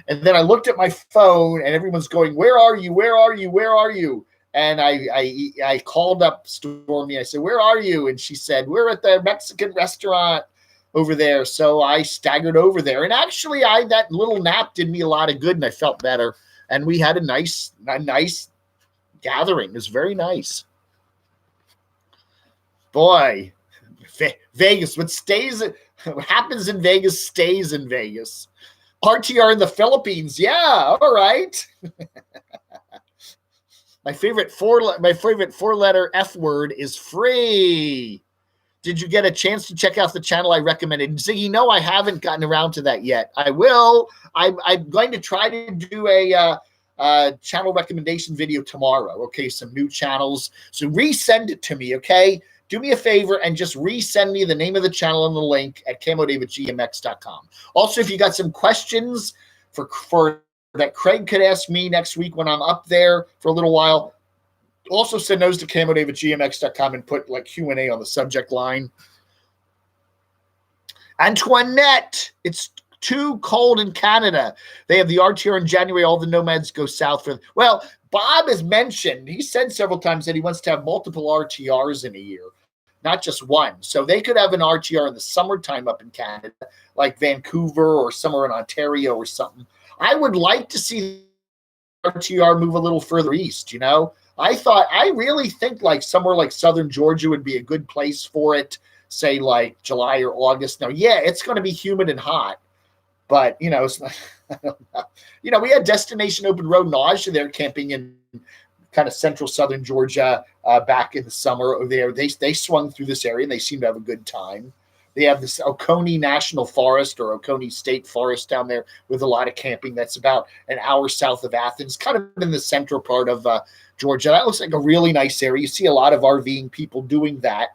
[SPEAKER 1] And then I looked at my phone, and everyone's going, "Where are you? Where are you? Where are you?" And I called up Stormy. I said, "Where are you?" And she said, "We're at the Mexican restaurant over there." So I staggered over there. And actually, that little nap did me a lot of good, and I felt better. And we had a nice gathering. It was very nice. Boy, Vegas, what happens in Vegas stays in Vegas. RTR in the Philippines. Yeah, all right. My favorite four-letter F word is free. Did you get a chance to check out the channel I recommended? Ziggy, no, I haven't gotten around to that yet. I will. I'm going to try to do a channel recommendation video tomorrow. Okay, some new channels. So resend it to me, okay? Do me a favor and just resend me the name of the channel and the link at camodave@gmx.com. Also, if you got some questions for that Craig could ask me next week when I'm up there for a little while, also send those to camodave@gmx.com and put like Q&A on the subject line. Antoinette, it's too cold in Canada. They have the RTR in January. All the nomads go south for. Well, Bob has mentioned, he said several times that he wants to have multiple RTRs in a year, not just one. So they could have an RTR in the summertime up in Canada, like Vancouver or somewhere in Ontario or something. I would like to see RTR move a little further east, you know? I really think like somewhere like southern Georgia would be a good place for it, say like July or August. Now, yeah, it's going to be humid and hot, but, you know, it's not, I don't know. You know, we had Destination Open Road Nausea there camping in kind of central southern Georgia back in the summer over there. They swung through this area, and they seem to have a good time. They have this Oconee National Forest or Oconee State Forest down there with a lot of camping. That's about an hour south of Athens, kind of in the central part of Georgia. That looks like a really nice area. You see a lot of RVing people doing that.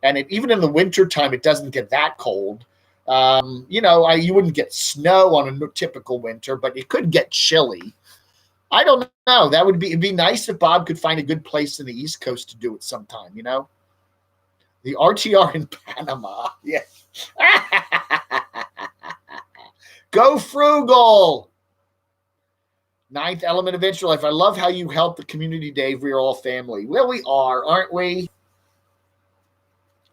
[SPEAKER 1] And even in the wintertime, it doesn't get that cold. You know, you wouldn't get snow on a typical winter, but it could get chilly. I don't know. It'd be nice if Bob could find a good place in the East Coast to do it sometime, you know? The RTR in Panama. Yeah. Go frugal. Ninth element of Adventure Life. I love how you help the community, Dave. We are all family. Well, we are, aren't we?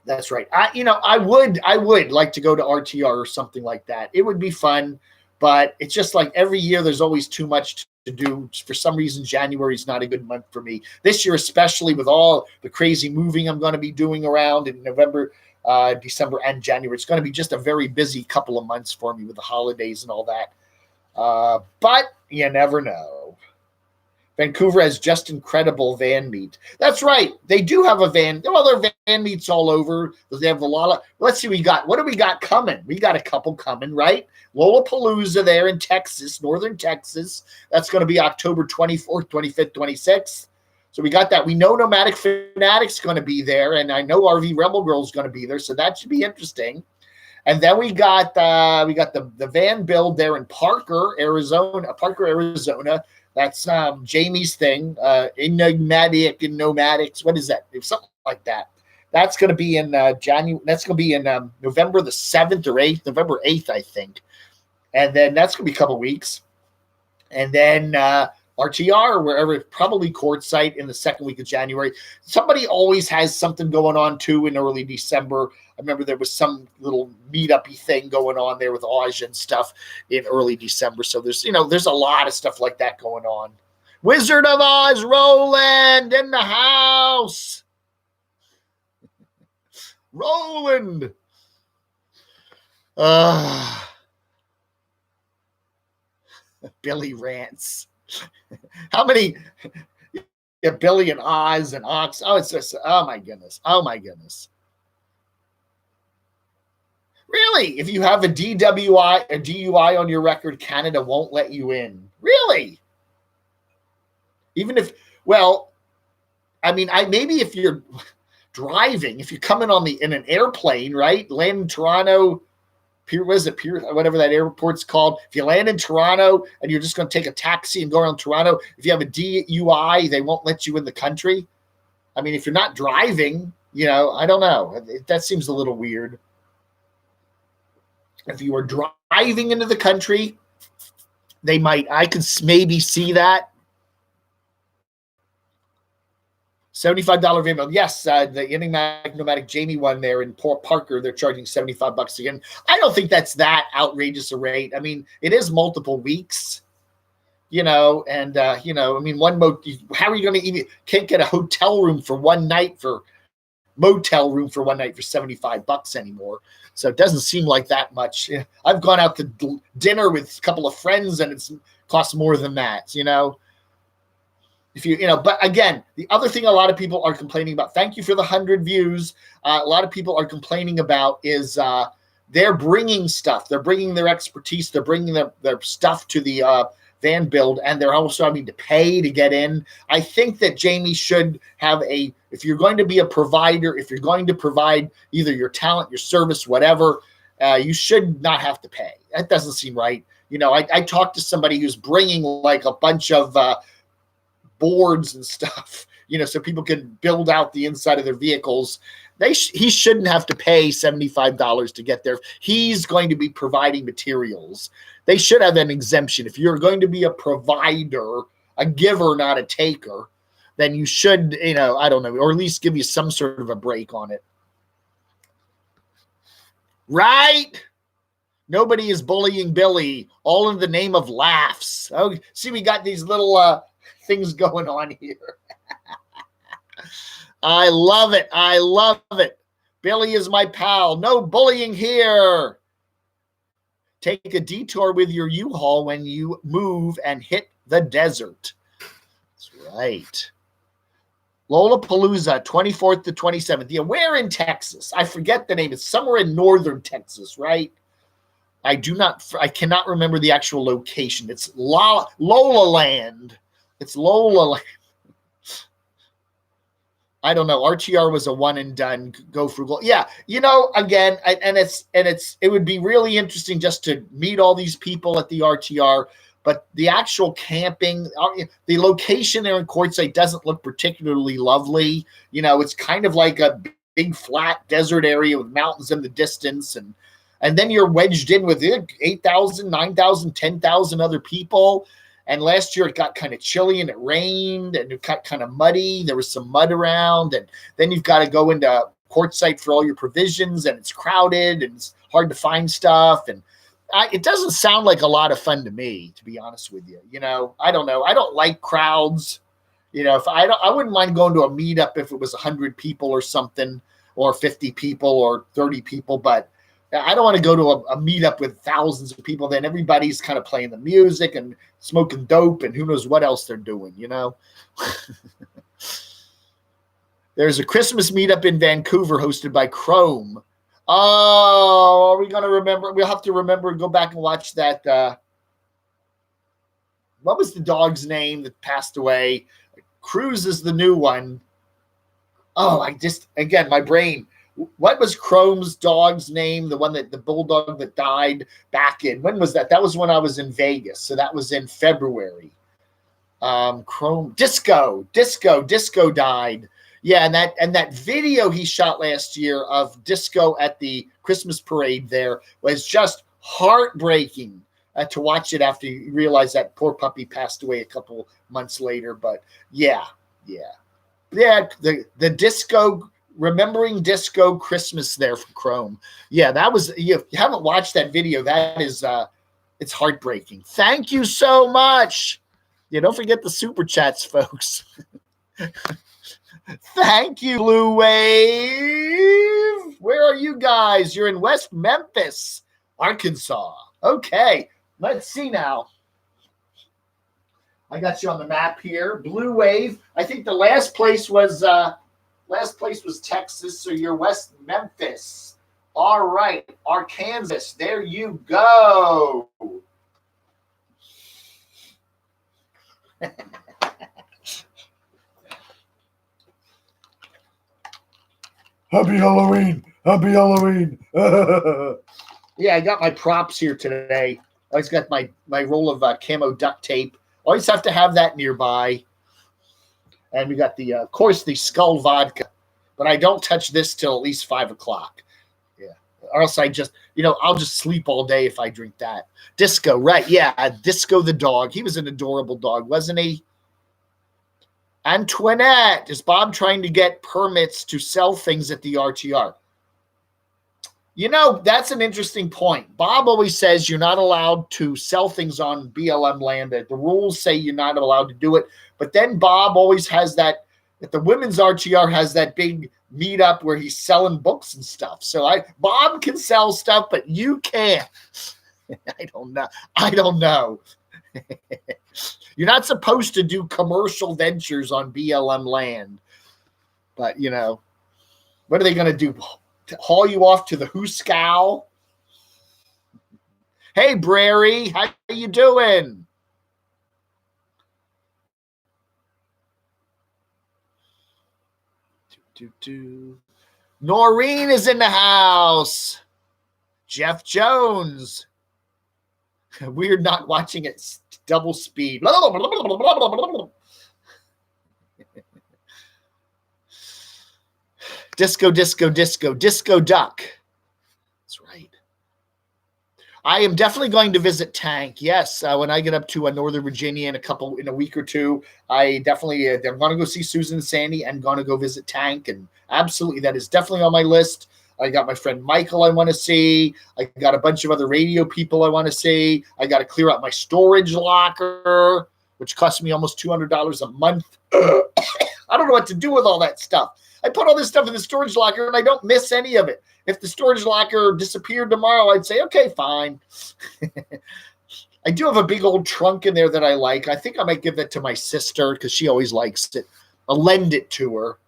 [SPEAKER 1] That's right. I would like to go to RTR or something like that. It would be fun, but it's just like every year there's always too much to do. For some reason, January is not a good month for me. This year, especially with all the crazy moving I'm going to be doing around in November, December, and January. It's going to be just a very busy couple of months for me with the holidays and all that. But you never know. Vancouver has just incredible van meet. That's right. They do have a van. Well, there are van meets all over. They have a lot of, let's see, what do we got coming? We got a couple coming, right? Lollapalooza there in Texas, northern Texas. That's going to be October 24th, 25th, 26th. So we got that. We know Nomadic Fanatic's going to be there, and I know RV Rebel Girl's going to be there, so that should be interesting. And then we got the van build there in Parker, Arizona. That's Jamie's thing. Enigmatic and Nomadics. What is that? Something like that. That's going to be in January. That's going to be in November the 7th or 8th, November 8th, I think. And then that's going to be a couple weeks. And then RTR, or wherever, probably Quartzite in the second week of January. Somebody always has something going on too in early December. I remember there was some little meetup-y thing going on there with Aj and stuff in early December. So there's a lot of stuff like that going on. Wizard of Oz, Roland in the house. Roland. Uh, Billy rants. How many? Yeah, Billy and Oz and Ox. Oh, it's just, oh my goodness. Oh my goodness. Really? If you have a DUI on your record, Canada won't let you in. Really? Even if, well, I mean, maybe if you're driving, if you're coming in an airplane, right? Land in Toronto, whatever that airport's called. If you land in Toronto and you're just going to take a taxi and go around Toronto, if you have a DUI, they won't let you in the country. I mean, if you're not driving, I don't know. That seems a little weird. If you were driving into the country, I could maybe see that. $75 van bill. Yes, the enigmatic nomadic Jamie one there in Port Parker, they're charging $75 again. I don't think that's that outrageous a rate. I mean, it is multiple weeks, and I mean, how are you going to even can't get a hotel room for one night for motel room for one night for $75 anymore. So it doesn't seem like that much. I've gone out to dinner with a couple of friends and it's cost more than that, If but again, the other thing a lot of people are complaining about, thank you for the 100 views. A lot of people are complaining about is they're bringing stuff. They're bringing their expertise. They're bringing their stuff to the van build, and they're also having to pay to get in. I think that Jamie should have if you're going to be a provider, if you're going to provide either your talent, your service, whatever, you should not have to pay. That doesn't seem right. I talked to somebody who's bringing like a bunch of boards and stuff, so people can build out the inside of their vehicles. He shouldn't have to pay $75 to get there. He's going to be providing materials. They should have an exemption. If you're going to be a provider, a giver, not a taker, then you should, I don't know, or at least give you some sort of a break on it. Right? Nobody is bullying Billy, all in the name of laughs. Oh, see, we got these little things going on here. I love it. I love it. Billy is my pal. No bullying here. Take a detour with your U-Haul when you move and hit the desert. That's right. Lollapalooza, 24th to 27th. Yeah, where in Texas? I forget the name. It's somewhere in northern Texas, right? I cannot remember the actual location. It's Lola Land. It's Lola Land. I don't know. RTR was a one and done. Go frugal. Yeah, again, it would be really interesting just to meet all these people at the RTR. But the actual camping, the location there in Quartzite doesn't look particularly lovely. It's kind of like a big flat desert area with mountains in the distance, and then you're wedged in with 8,000, 9,000, 10,000 other people. And last year it got kind of chilly and it rained and it got kind of muddy. There was some mud around, and then you've got to go into Quartzite for all your provisions, and it's crowded and it's hard to find stuff. And it doesn't sound like a lot of fun to me, to be honest with you. I don't know. I don't like crowds. I wouldn't mind going to a meetup if it was 100 people or something, or 50 people or 30 people, but I don't want to go to a meetup with thousands of people. Then everybody's kind of playing the music and smoking dope and who knows what else they're doing, There's a Christmas meetup in Vancouver hosted by Chrome. Oh, are we going to remember? We'll have to remember and go back and watch that. What was the dog's name that passed away? Cruz is the new one. Oh, again, my brain. What was Chrome's dog's name? The bulldog that died back in, when was that? That was when I was in Vegas. So that was in February. Chrome Disco died. Yeah. And that video he shot last year of Disco at the Christmas parade there was just heartbreaking to watch it after you realize that poor puppy passed away a couple months later. But yeah. The Disco, remembering Disco Christmas there for Chrome. Yeah, that was, if you haven't watched that video, that is, it's heartbreaking. Thank you so much. Yeah, don't forget the super chats, folks. Thank you, Blue Wave. Where are you guys? You're in West Memphis. Arkansas. Okay, let's see now. I got you on the map here. Blue Wave. I think the last place was Texas, so you're West Memphis. All right, Arkansas. There you go. Happy Halloween. Happy Halloween. Yeah, I got my props here today. I always got my roll of camo duct tape. Always have to have that nearby. And we got of course, the Skull vodka. But I don't touch this till at least 5 o'clock. Yeah. Or else I'll just sleep all day if I drink that. Disco, right. Yeah, Disco the dog. He was an adorable dog, wasn't he? Antoinette, is Bob trying to get permits to sell things at the RTR? That's an interesting point. Bob always says you're not allowed to sell things on BLM land. The rules say you're not allowed to do it. But then Bob always has that the women's RTR has that big meetup where he's selling books and stuff. So Bob can sell stuff, but you can't. I don't know. You're not supposed to do commercial ventures on BLM land. But, what are they going to do? Haul you off to the Hooskow? Hey, Brary, how you doing? Noreen is in the house. Jeff Jones. We're not watching it double speed. Disco duck. That's right. I am definitely going to visit Tank. Yes, when I get up to Northern Virginia in a week or two, I definitely I'm going to go see Susan and Sandy and going to go visit Tank, and absolutely that is definitely on my list. I got my friend Michael I want to see. I got a bunch of other radio people I want to see. I got to clear out my storage locker, which cost me almost $200 a month. I don't know what to do with all that stuff. I put all this stuff in the storage locker and I don't miss any of it. If the storage locker disappeared tomorrow, I'd say, okay, fine. I do have a big old trunk in there that I like. I think I might give that to my sister because she always likes it. I'll lend it to her.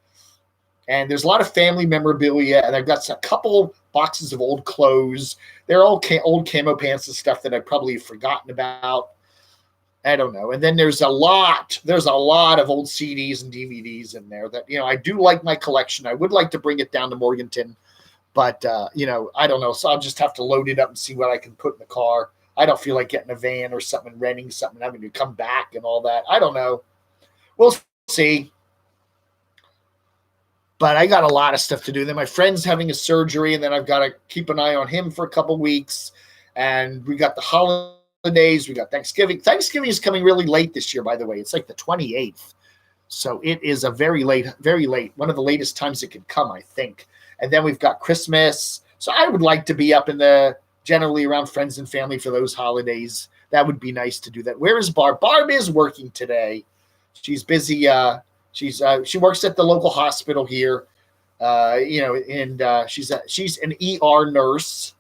[SPEAKER 1] And there's a lot of family memorabilia, and I've got a couple boxes of old clothes. They're all old camo pants and stuff that I probably have forgotten about. I don't know. And then there's a lot of old CDs and DVDs in there that, I do like my collection. I would like to bring it down to Morganton, but, I don't know. So I'll just have to load it up and see what I can put in the car. I don't feel like getting a van or something, renting something, having to come back and all that. I don't know. We'll see. But I got a lot of stuff to do. Then my friend's having a surgery, and then I've got to keep an eye on him for a couple weeks. And we got the holidays. We got Thanksgiving. Thanksgiving is coming really late this year, by the way. It's like the 28th. So it is a very late, one of the latest times it could come, I think. And then we've got Christmas. So I would like to be up generally around friends and family for those holidays. That would be nice to do that. Where is Barb? Barb is working today. She's busy. She works at the local hospital here, and she's an ER nurse,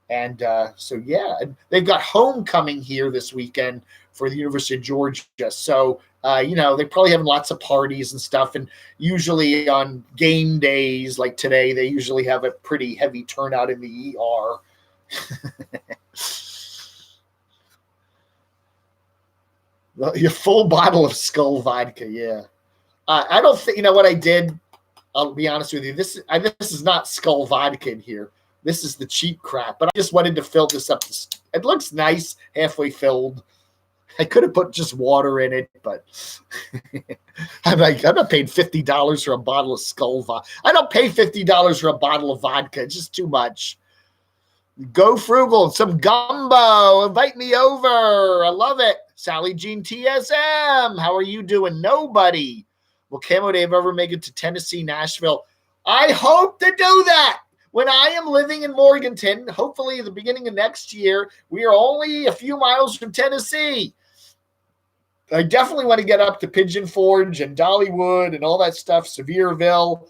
[SPEAKER 1] and and they've got homecoming here this weekend for the University of Georgia. So they're probably having lots of parties and stuff, and usually on game days like today, they usually have a pretty heavy turnout in the ER. Your full bottle of Skull vodka, yeah. I don't think, what I did, I'll be honest with you, this is not Skull vodka in here. This is the cheap crap, but I just wanted to fill this up. It looks nice, halfway filled. I could have put just water in it, but I'm not paying $50 for a bottle of Skull vodka. I don't pay $50 for a bottle of vodka. It's just too much. Go frugal, some gumbo. Invite me over. I love it. Sally Jean TSM. How are you doing? Nobody. Will Camo Dave ever make it to Tennessee, Nashville? I hope to do that. When I am living in Morganton, hopefully at the beginning of next year, we are only a few miles from Tennessee. I definitely want to get up to Pigeon Forge and Dollywood and all that stuff, Sevierville.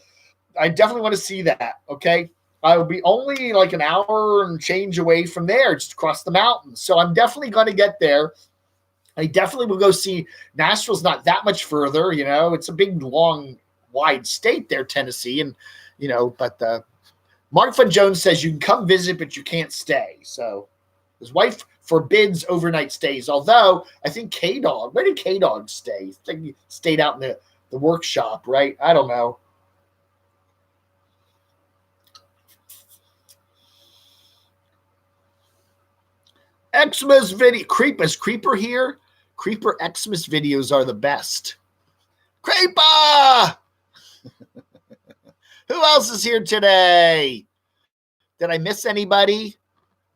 [SPEAKER 1] I definitely want to see that, okay? I will be only like an hour and change away from there, just across the mountains. So I'm definitely going to get there. I definitely will go see. Nashville's not that much further, It's a big, long, wide state there, Tennessee, and But Mark Fun Jones says you can come visit, but you can't stay. So his wife forbids overnight stays. Although I think K-Dog, where did K-Dog stay? I think he stayed out in the workshop, right? I don't know. Xmas video. Creeper here? Creeper Xmas videos are the best. Creeper! Who else is here today? Did I miss anybody?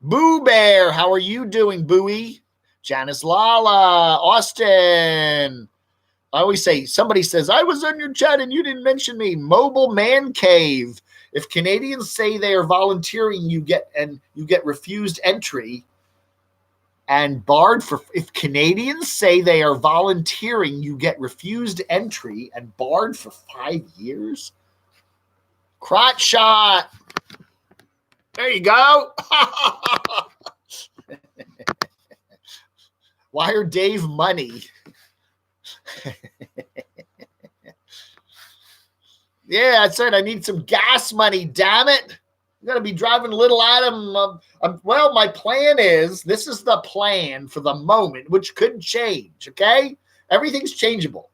[SPEAKER 1] Boo Bear, how are you doing, Booey? Janice Lala, Austin. I always say, somebody says, I was on your chat and you didn't mention me. Mobile Man Cave. If Canadians say they are volunteering, you get refused entry and barred for. If Canadians say they are volunteering, you get refused entry and barred for 5 years. Crotch shot. There you go. Wire Dave money. Yeah, that's right. I need some gas money, damn it. I'm going to be driving Little Adam. Well, my plan is, this is the plan for the moment, which could change, okay? Everything's changeable.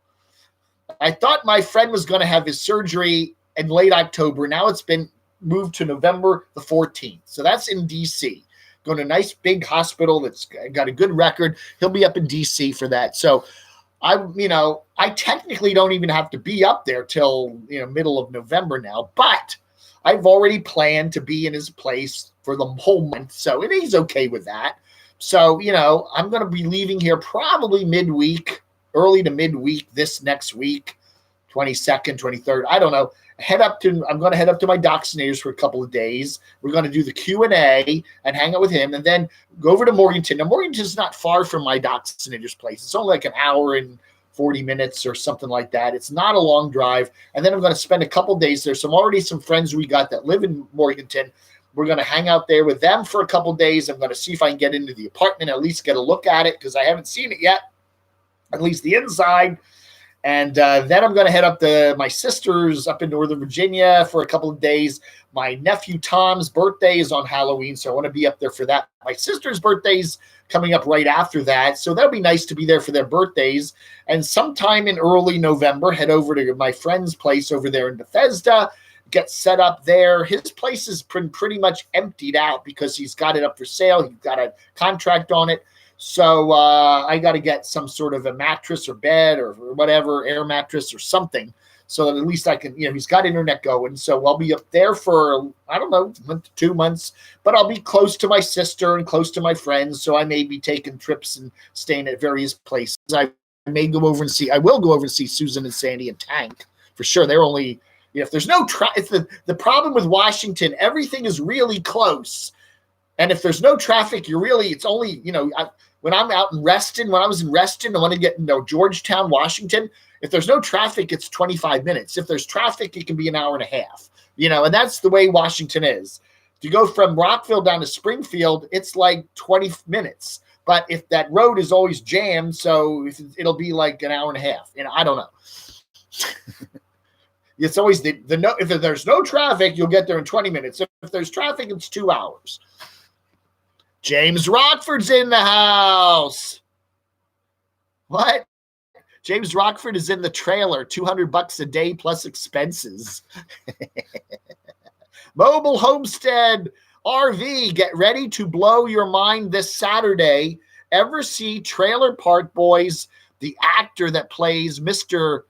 [SPEAKER 1] I thought my friend was going to have his surgery in late October. Now it's been moved to November the 14th. So that's in D.C. Going to a nice big hospital that's got a good record. He'll be up in D.C. for that. So I technically don't even have to be up there till, middle of November now, but I've already planned to be in his place for the whole month. So he's okay with that. So, I'm going to be leaving here probably midweek, early to midweek this next week, 22nd, 23rd. I don't know. I'm going to head up to my Dachshunds for a couple of days. We're going to do the Q&A and hang out with him and then go over to Morganton. Now, Morganton's not far from my Dachshunds place. It's only like an hour and 40 minutes or something like that. It's not a long drive. And then I'm going to spend a couple of days there. So I'm already some friends we got that live in Morganton. We're going to hang out there with them for a couple of days. I'm going to see if I can get into the apartment, at least get a look at it because I haven't seen it yet, at least the inside. And then I'm going to head up to my sister's up in Northern Virginia for a couple of days. My nephew Tom's birthday is on Halloween, so I want to be up there for that. My sister's birthday's coming up right after that, so that'll be nice to be there for their birthdays. And sometime in early November, head over to my friend's place over there in Bethesda, get set up there. His place is pretty much emptied out because he's got it up for sale. He's got a contract on it. So I got to get some sort of a mattress or bed or whatever, air mattress or something, so that at least I can, he's got internet going. So I'll be up there for, I don't know, 1 to 2 months, but I'll be close to my sister and close to my friends. So I may be taking trips and staying at various places. I will go over and see Susan and Sandy and Tank for sure. They're only, if there's no it's the problem with Washington, everything is really close. And if there's no traffic, it's only, when I'm out in Reston, when I was in Reston, I want to get, Georgetown, Washington. If there's no traffic, it's 25 minutes. If there's traffic, it can be an hour and a half, and that's the way Washington is. To go from Rockville down to Springfield, it's like 20 minutes. But if that road is always jammed, so it'll be like an hour and a half. I don't know. It's always if there's no traffic, you'll get there in 20 minutes. If there's traffic, it's 2 hours. James Rockford's in the house. What? James Rockford is in the trailer. $200 a day plus expenses. Mobile Homestead RV. Get ready to blow your mind this Saturday. Ever see Trailer Park Boys? The actor that plays Mr.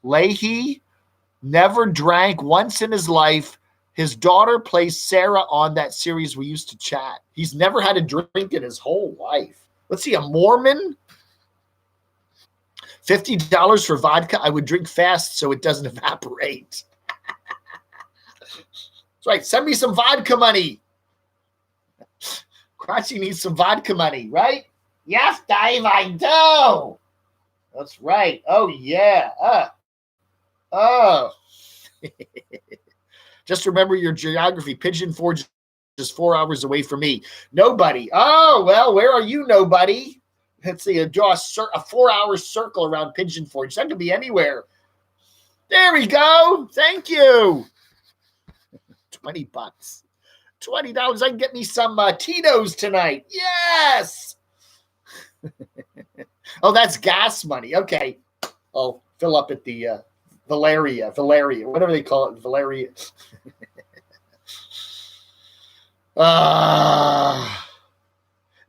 [SPEAKER 1] Leahy never drank once in his life. His daughter plays Sarah on that series we used to chat. He's never had a drink in his whole life. Let's see, a Mormon? $50 for vodka? I would drink fast so it doesn't evaporate. That's right. Send me some vodka money. Crotchy needs some vodka money, right?
[SPEAKER 2] Yes, Dave, I do.
[SPEAKER 1] That's right. Oh, yeah. Just remember your geography. Pigeon Forge is 4 hours away from me. Nobody. Oh, well, where are you, nobody? Let's see, draw a 4-hour circle around Pigeon Forge. That could be anywhere. There we go. Thank you. $20. $20. I can get me some Tito's tonight. Yes. Oh, that's gas money. Okay. I'll fill up at the Valeria, whatever they call it, Valeria.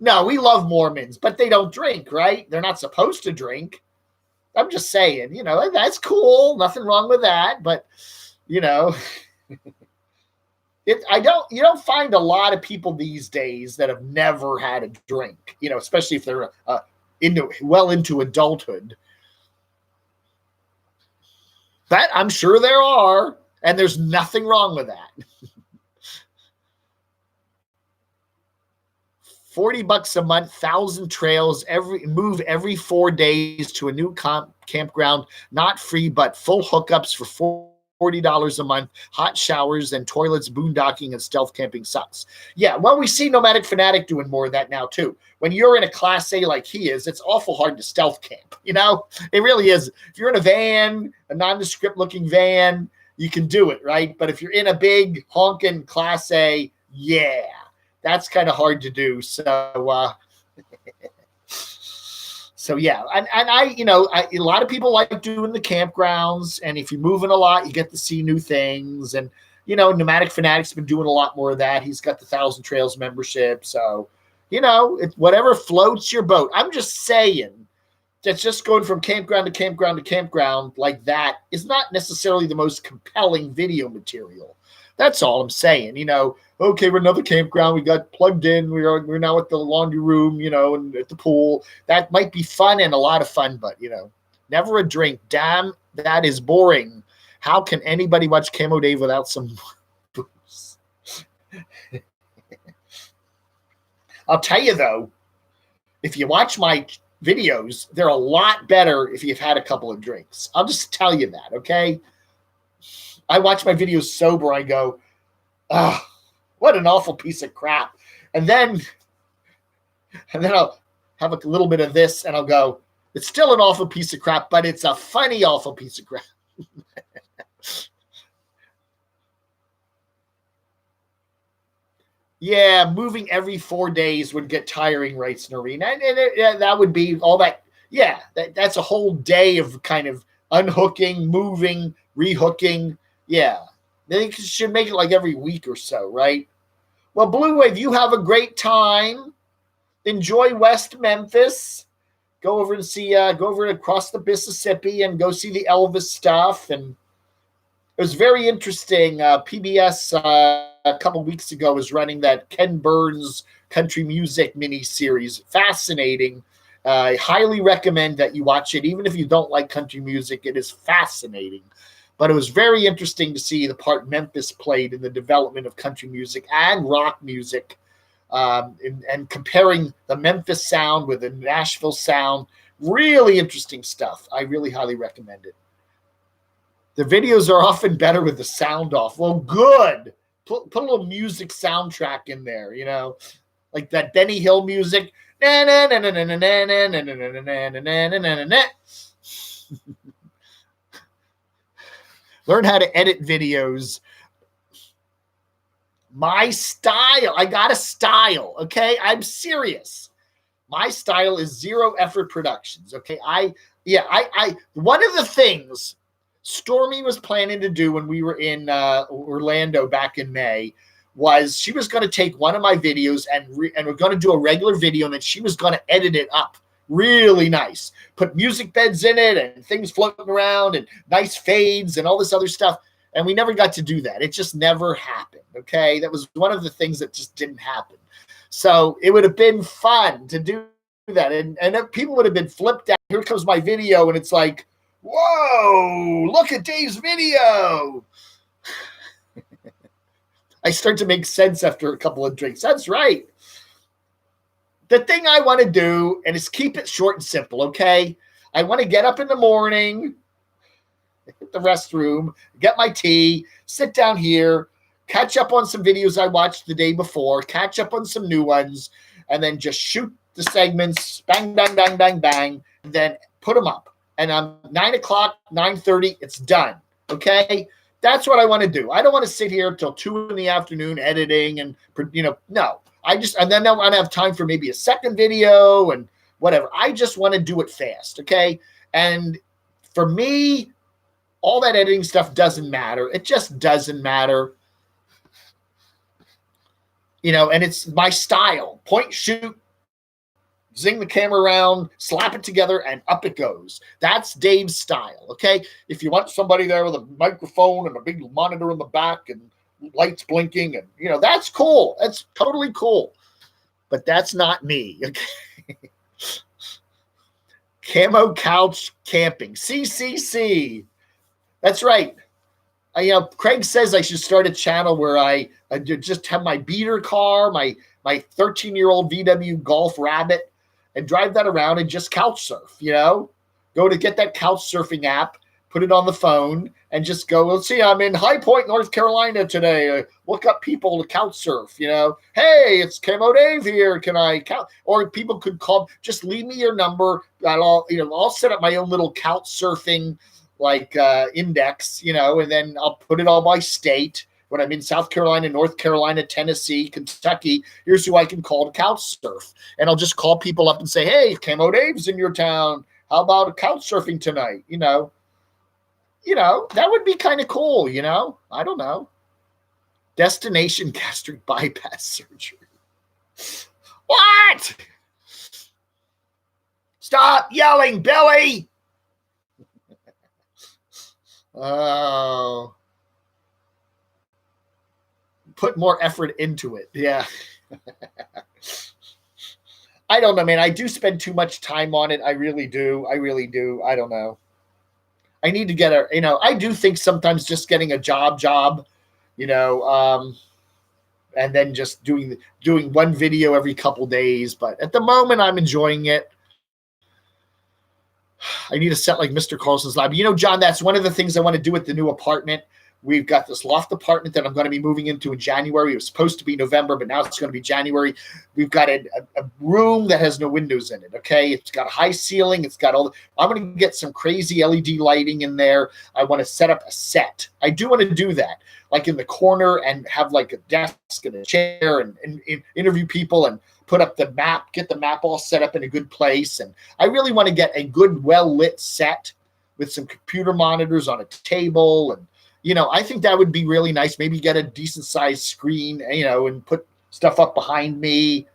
[SPEAKER 1] No, we love Mormons, but they don't drink, right? They're not supposed to drink. I'm just saying, that's cool. Nothing wrong with that. But, you don't find a lot of people these days that have never had a drink, especially if they're into adulthood. That I'm sure there are, and there's nothing wrong with that. $40 a month, 1,000 trails, move every 4 days to a new campground, not free, but full hookups for $40 a month, hot showers and toilets, boondocking, and stealth camping sucks. Yeah, well, we see Nomadic Fanatic doing more of that now, too. When you're in a Class A like he is, it's awful hard to stealth camp, It really is. If you're in a van, a nondescript-looking van, you can do it, right? But if you're in a big, honking Class A, yeah, that's kind of hard to do. So yeah, and a lot of people like doing the campgrounds, and if you're moving a lot, you get to see new things. And Nomadic Fanatic's been doing a lot more of that. He's got the 1,000 Trails membership, so it's whatever floats your boat. I'm just saying that's just going from campground to campground to campground like that is not necessarily the most compelling video material. That's all I'm saying. Okay, we're another campground. We got plugged in. We're now at the laundry room, and at the pool. That might be fun and a lot of fun, but never a drink. Damn, that is boring. How can anybody watch CamoDAVE without some booze? I'll tell you though, if you watch my videos, they're a lot better if you've had a couple of drinks. I'll just tell you that, okay? I watch my videos sober. I go, what an awful piece of crap. And then I'll have a little bit of this and I'll go, it's still an awful piece of crap, but it's a funny, awful piece of crap. Yeah, moving every 4 days would get tiring, writes Noreen. And that would be all that. Yeah, that's a whole day of kind of unhooking, moving, rehooking. Yeah, they should make it like every week or so, right? Well, Blue Wave, you have a great time. Enjoy West Memphis. Go over and see, go over across the Mississippi and go see the Elvis stuff. And it was very interesting. PBS a couple weeks ago was running that Ken Burns country music mini series. Fascinating. I highly recommend that you watch it. Even if you don't like country music, it is fascinating. But it was very interesting to see the part Memphis played in the development of country music and rock music, and comparing the Memphis sound with the Nashville sound. Really interesting stuff. I really highly recommend it. The videos are often better with the sound off. Well, good. Put a little music soundtrack in there, like that Benny Hill music. Learn how to edit videos. My style. I got a style, okay? I'm serious. My style is Zero Effort Productions, okay? I one of the things Stormy was planning to do when we were in Orlando back in May was she was going to take one of my videos and we're going to do a regular video, and then she was going to edit it up really nice, put music beds in it and things floating around and nice fades and all this other stuff. And we never got to do that. It just never happened. Okay. That was one of the things that just didn't happen. So it would have been fun to do that. And people would have been flipped out. Here comes my video. And it's like, whoa, look at Dave's video. I start to make sense after a couple of drinks. That's right. The thing I want to do, and is keep it short and simple, okay? I want to get up in the morning hit the restroom, get my tea, sit down here, catch up on some videos I watched the day before, catch up on some new ones, and then just shoot the segments, bang, bang, bang, bang, bang, and then put them up. And on 9 o'clock, 9:30, it's done. Okay? That's what I want to do. I don't want to sit here till 2 in the afternoon editing and, no. And then I want to have time for maybe a second video and whatever. I just want to do it fast. Okay? And for me, all that editing stuff doesn't matter. It just doesn't matter. And it's my style. Point, shoot, zing the camera around, slap it together, and up it goes. That's Dave's style, okay? If you want somebody there with a microphone and a big monitor in the back and lights blinking, and, that's cool. That's totally cool. But that's not me, okay? Camo couch camping. CCC. That's right. Craig says I should start a channel where I just have my beater car, my 13-year-old VW Golf Rabbit, and drive that around and just couch surf, Go to get that couch surfing app, put it on the phone, and just go, let's see, I'm in High Point, North Carolina today. Look up people to couch surf, Hey, it's camodave here. Can I couch? Or people could call, just leave me your number. I'll set up my own little couch surfing index, and then I'll put it all by state. When I'm in South Carolina, North Carolina, Tennessee, Kentucky, here's who I can call to couch surf. And I'll just call people up and say, hey, Camo Dave's in your town. How about couch surfing tonight? That would be kind of cool, I don't know. Destination gastric bypass surgery. What? Stop yelling, Billy. Oh. Put more effort into it. Yeah. I don't know, man. I do spend too much time on it. I really do. I don't know. I need to get I do think sometimes just getting a job, and then just doing one video every couple days. But at the moment, I'm enjoying it. I need to set like Mr. Carlson's lab. John, that's one of the things I want to do with the new apartment. We've got this loft apartment that I'm going to be moving into in January. It was supposed to be November, but now it's going to be January. We've got a room that has no windows in it, okay? It's got a high ceiling. It's got I'm going to get some crazy LED lighting in there. I want to set up a set. I do want to do that, like in the corner, and have like a desk and a chair and interview people and put up the map, get the map all set up in a good place. And I really want to get a good, well-lit set with some computer monitors on a table. And I think that would be really nice. Maybe get a decent sized screen, and put stuff up behind me,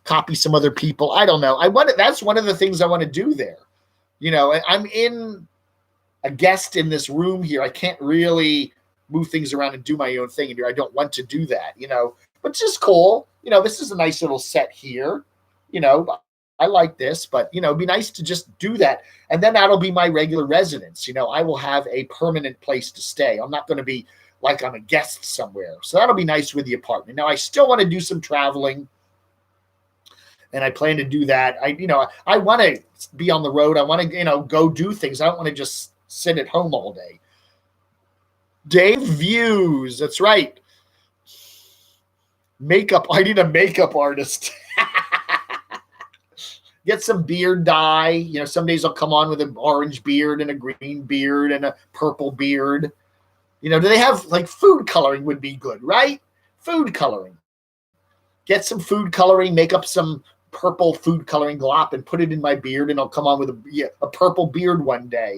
[SPEAKER 1] copy some other people. I don't know. That's one of the things I want to do there. I'm in a guest in this room here. I can't really move things around and do my own thing in here. I don't want to do that, but it's just cool. This is a nice little set here, I like this, but, it'd be nice to just do that. And then that'll be my regular residence. I will have a permanent place to stay. I'm not going to be like I'm a guest somewhere. So that'll be nice with the apartment. Now, I still want to do some traveling, and I plan to do that. I want to be on the road. I want to, go do things. I don't want to just sit at home all day. Dave Views. That's right. Makeup. I need a makeup artist. Get some beard dye. Some days I'll come on with an orange beard and a green beard and a purple beard. Do they have food coloring would be good, right? Food coloring. Get some food coloring, make up some purple food coloring glop and put it in my beard, and I'll come on with a purple beard one day,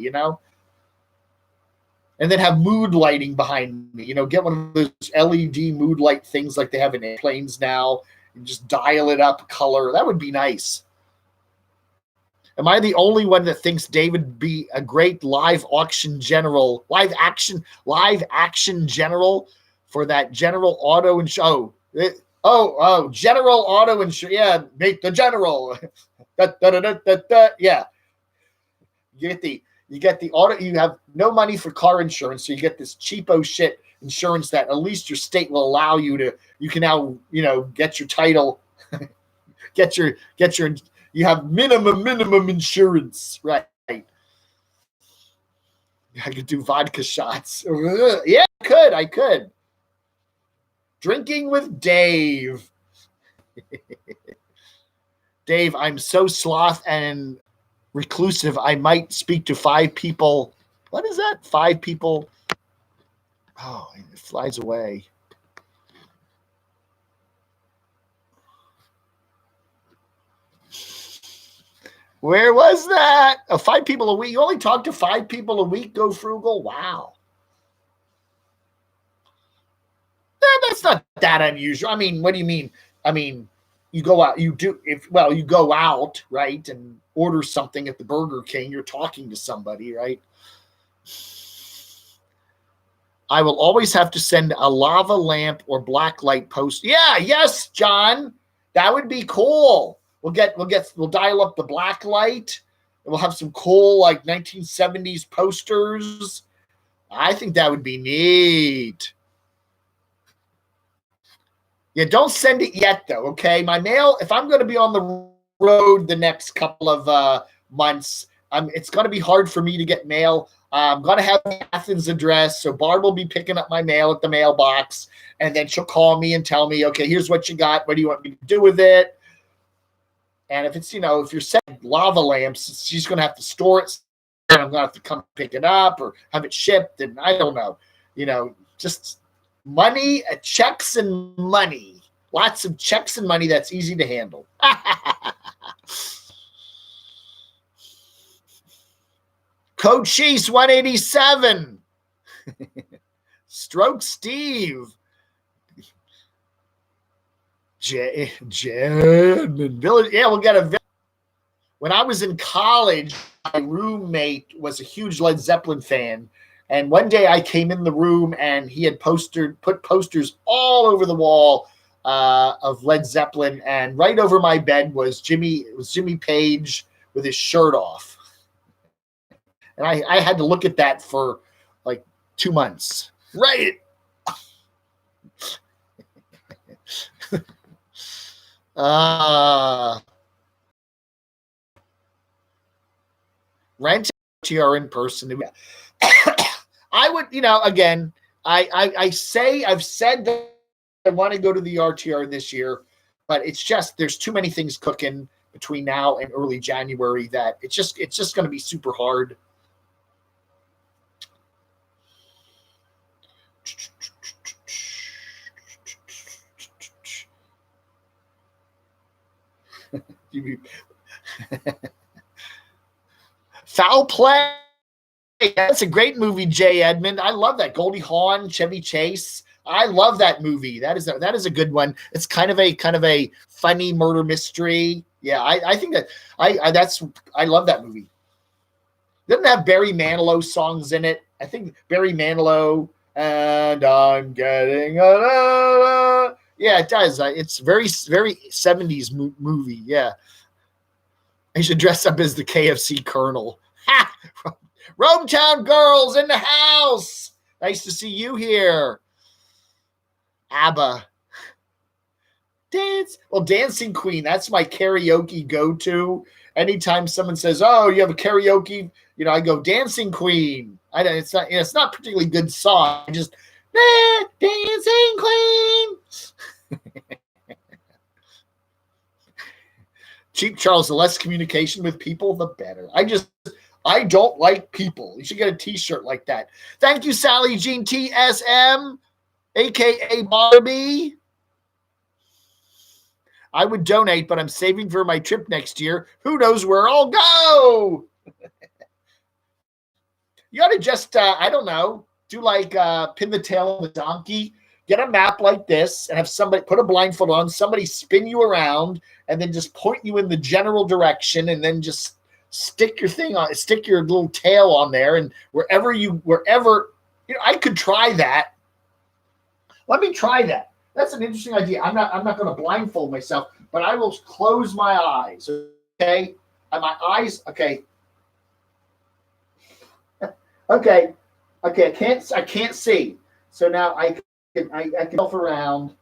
[SPEAKER 1] And then have mood lighting behind me. Get one of those LED mood light things like they have in airplanes now and just dial it up color. That would be nice. Am I the only one that thinks David would be a great live action general for that General Auto and show? General Auto and show. Yeah, make the general. Yeah. You get the auto. You have no money for car insurance, so you get this cheapo shit insurance that at least your state will allow you to. You can now, get your title, get your. You have minimum insurance, right? I could do vodka shots. Yeah, I could. Drinking with Dave. Dave, I'm so sloth and reclusive, I might speak to 5 people. What is that? 5 people. Oh, it flies away. Where was that? 5 people a week. You only talk to 5 people a week, go frugal? Wow. That's not that unusual. I mean, what do you mean? I mean, you go out, you go out, right, and order something at the Burger King. You're talking to somebody, right? I will always have to send a lava lamp or black light post. Yeah, yes, John. That would be cool. We'll dial up the black light. And we'll have some cool like 1970s posters. I think that would be neat. Yeah, don't send it yet though, okay? My mail, if I'm going to be on the road the next couple of months, it's going to be hard for me to get mail. I'm going to have the Athens address, so Barb will be picking up my mail at the mailbox, and then she'll call me and tell me, okay, here's what you got. What do you want me to do with it? And if it's, if you're setting lava lamps, she's going to have to store it, and I'm going to have to come pick it up or have it shipped, and I don't know. Just money, checks and money. Lots of checks and money that's easy to handle. Code Cheese 187. Stroke Steve. Jen and Village. Yeah, we'll get a. When I was in college, my roommate was a huge Led Zeppelin fan. And one day I came in the room and he had put posters all over the wall of Led Zeppelin. And right over my bed was Jimmy Page with his shirt off. And I had to look at that for like 2 months. Right. Rent RTR in person. I would, again, I've said that I want to go to the RTR this year, but it's just, there's too many things cooking between now and early January that it's just going to be super hard. Foul Play. That's a great movie, Jay Edmond. I love that. Goldie Hawn, Chevy Chase. I love that movie. That is a good one. It's kind of a funny murder mystery. Yeah, I think that I love that movie. Doesn't have Barry Manilow songs in it. I think Barry Manilow and I'm getting a yeah, it does. It's very 70s movie. Yeah. I should dress up as the KFC Colonel. Ha! Rometown girls in the house. Nice to see you here. ABBA. Dance. Well, Dancing Queen. That's my karaoke go-to. Anytime someone says, "Oh, you have a karaoke," I go Dancing Queen. It's not particularly good song. I just Dancing Queen. Cheap Charles, the less communication with people, the better. I don't like people. You should get a t-shirt like that. Thank you, Sally Jean TSM, aka Barbie. I would donate, but I'm saving for my trip next year. Who knows where I'll go? You ought to just, I don't know, do like pin the tail on the donkey. Get a map like this and have somebody put a blindfold on, somebody spin you around, and then just point you in the general direction, and then just stick your little tail on there, and wherever I could try that. Let me try that. That's an interesting idea. I'm not going to blindfold myself, but I will close my eyes. Okay, and my eyes. Okay. Okay. I can't see. So now I can look around.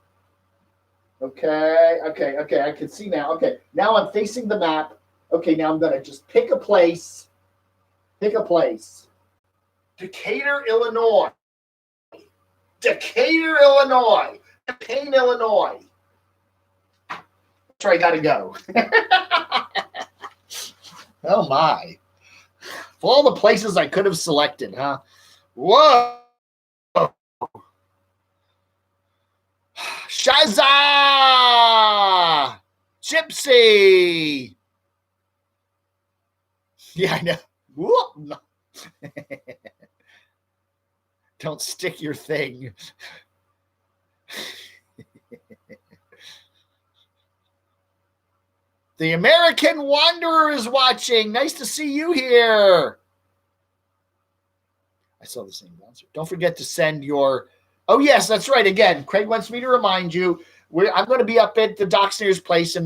[SPEAKER 1] Okay. I can see now. Okay. Now I'm facing the map. Okay. Now I'm going to just pick a place. Decatur, Illinois. Decatur, Illinois. Champaign, Illinois. That's where I got to go. Oh, my. Of all the places I could have selected, huh? Whoa. Shazza! Gypsy! Yeah, I know. Whoop. Don't stick your thing. The American Wanderer is watching. Nice to see you here. I saw the same answer. Don't forget to send your... Oh, yes, that's right. Again, Craig wants me to remind you, I'm going to be up at the Docksnayer's place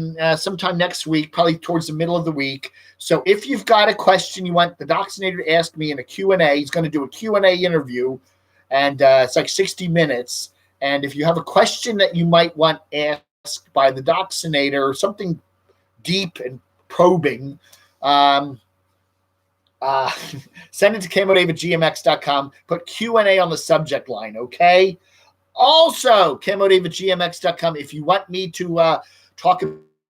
[SPEAKER 1] sometime next week, probably towards the middle of the week. So if you've got a question you want the Docksnayer to ask me in a Q&A, he's going to do a Q&A interview, and it's like 60 minutes. And if you have a question that you might want asked by the Docksnayer or something deep and probing, send it to camodave@gmx.com. Put Q&A on the subject line, okay? Also, camodave@gmx.com. If you want me to talk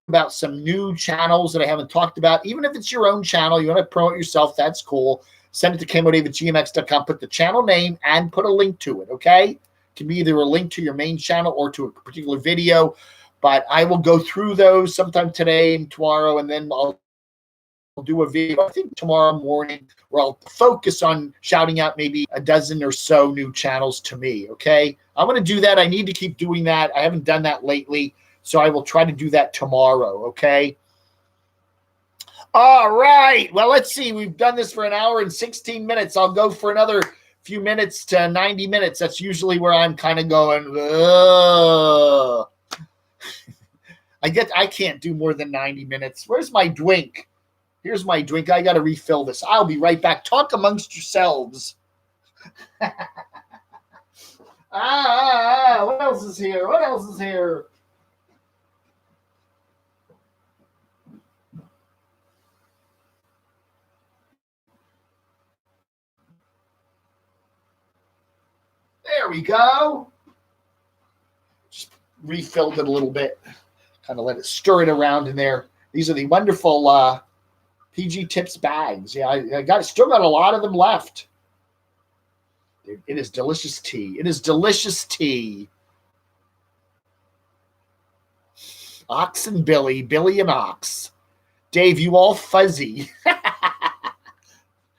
[SPEAKER 1] about some new channels that I haven't talked about, even if it's your own channel, you want to promote yourself, that's cool. Send it to camodave@gmx.com. Put the channel name and put a link to it, okay? It can be either a link to your main channel or to a particular video, but I will go through those sometime today and tomorrow, and then I'll do a video, I think tomorrow morning, where I'll focus on shouting out maybe a dozen or so new channels to me, okay? I'm going to do that. I need to keep doing that. I haven't done that lately, so I will try to do that tomorrow, okay? All right. Well, let's see. We've done this for an hour and 16 minutes. I'll go for another few minutes to 90 minutes. That's usually where I'm kind of going, ugh. I can't do more than 90 minutes. Where's my drink? Here's my drink. I got to refill this. I'll be right back. Talk amongst yourselves. What else is here? What else is here? There we go. Just refilled it a little bit. Kind of let it stir it around in there. These are the wonderful PG Tips bags. Yeah, I still got a lot of them left. It is delicious tea. It is delicious tea. Ox and Billy, Billy and Ox. Dave, you all fuzzy.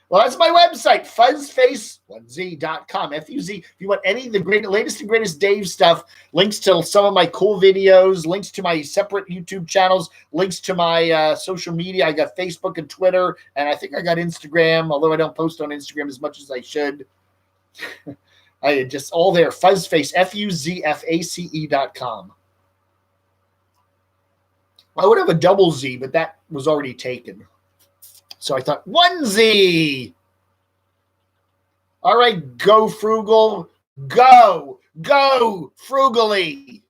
[SPEAKER 1] Well, that's my website, fuzzface1z.com, F-U-Z. If you want any of the latest and greatest Dave stuff, links to some of my cool videos, links to my separate YouTube channels, links to my social media. I got Facebook and Twitter, and I think I got Instagram, although I don't post on Instagram as much as I should. I just all there, fuzzface, F-U-Z-F-A-C-E.com. I would have a double Z, but that was already taken. So I thought, onesie. All right, go frugal. Go frugally.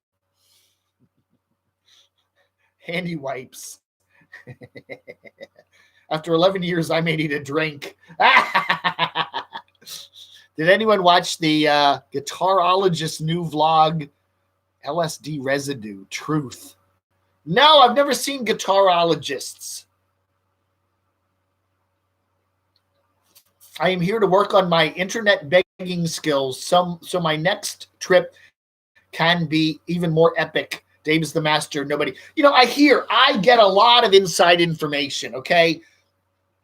[SPEAKER 1] Handy wipes. After 11 years, I may need a drink. Did anyone watch the Guitarologist new vlog, LSD Residue, Truth? No, I've never seen Guitarologists. I am here to work on my internet begging skills, so my next trip can be even more epic. Dave is the master. Nobody, I get a lot of inside information, okay?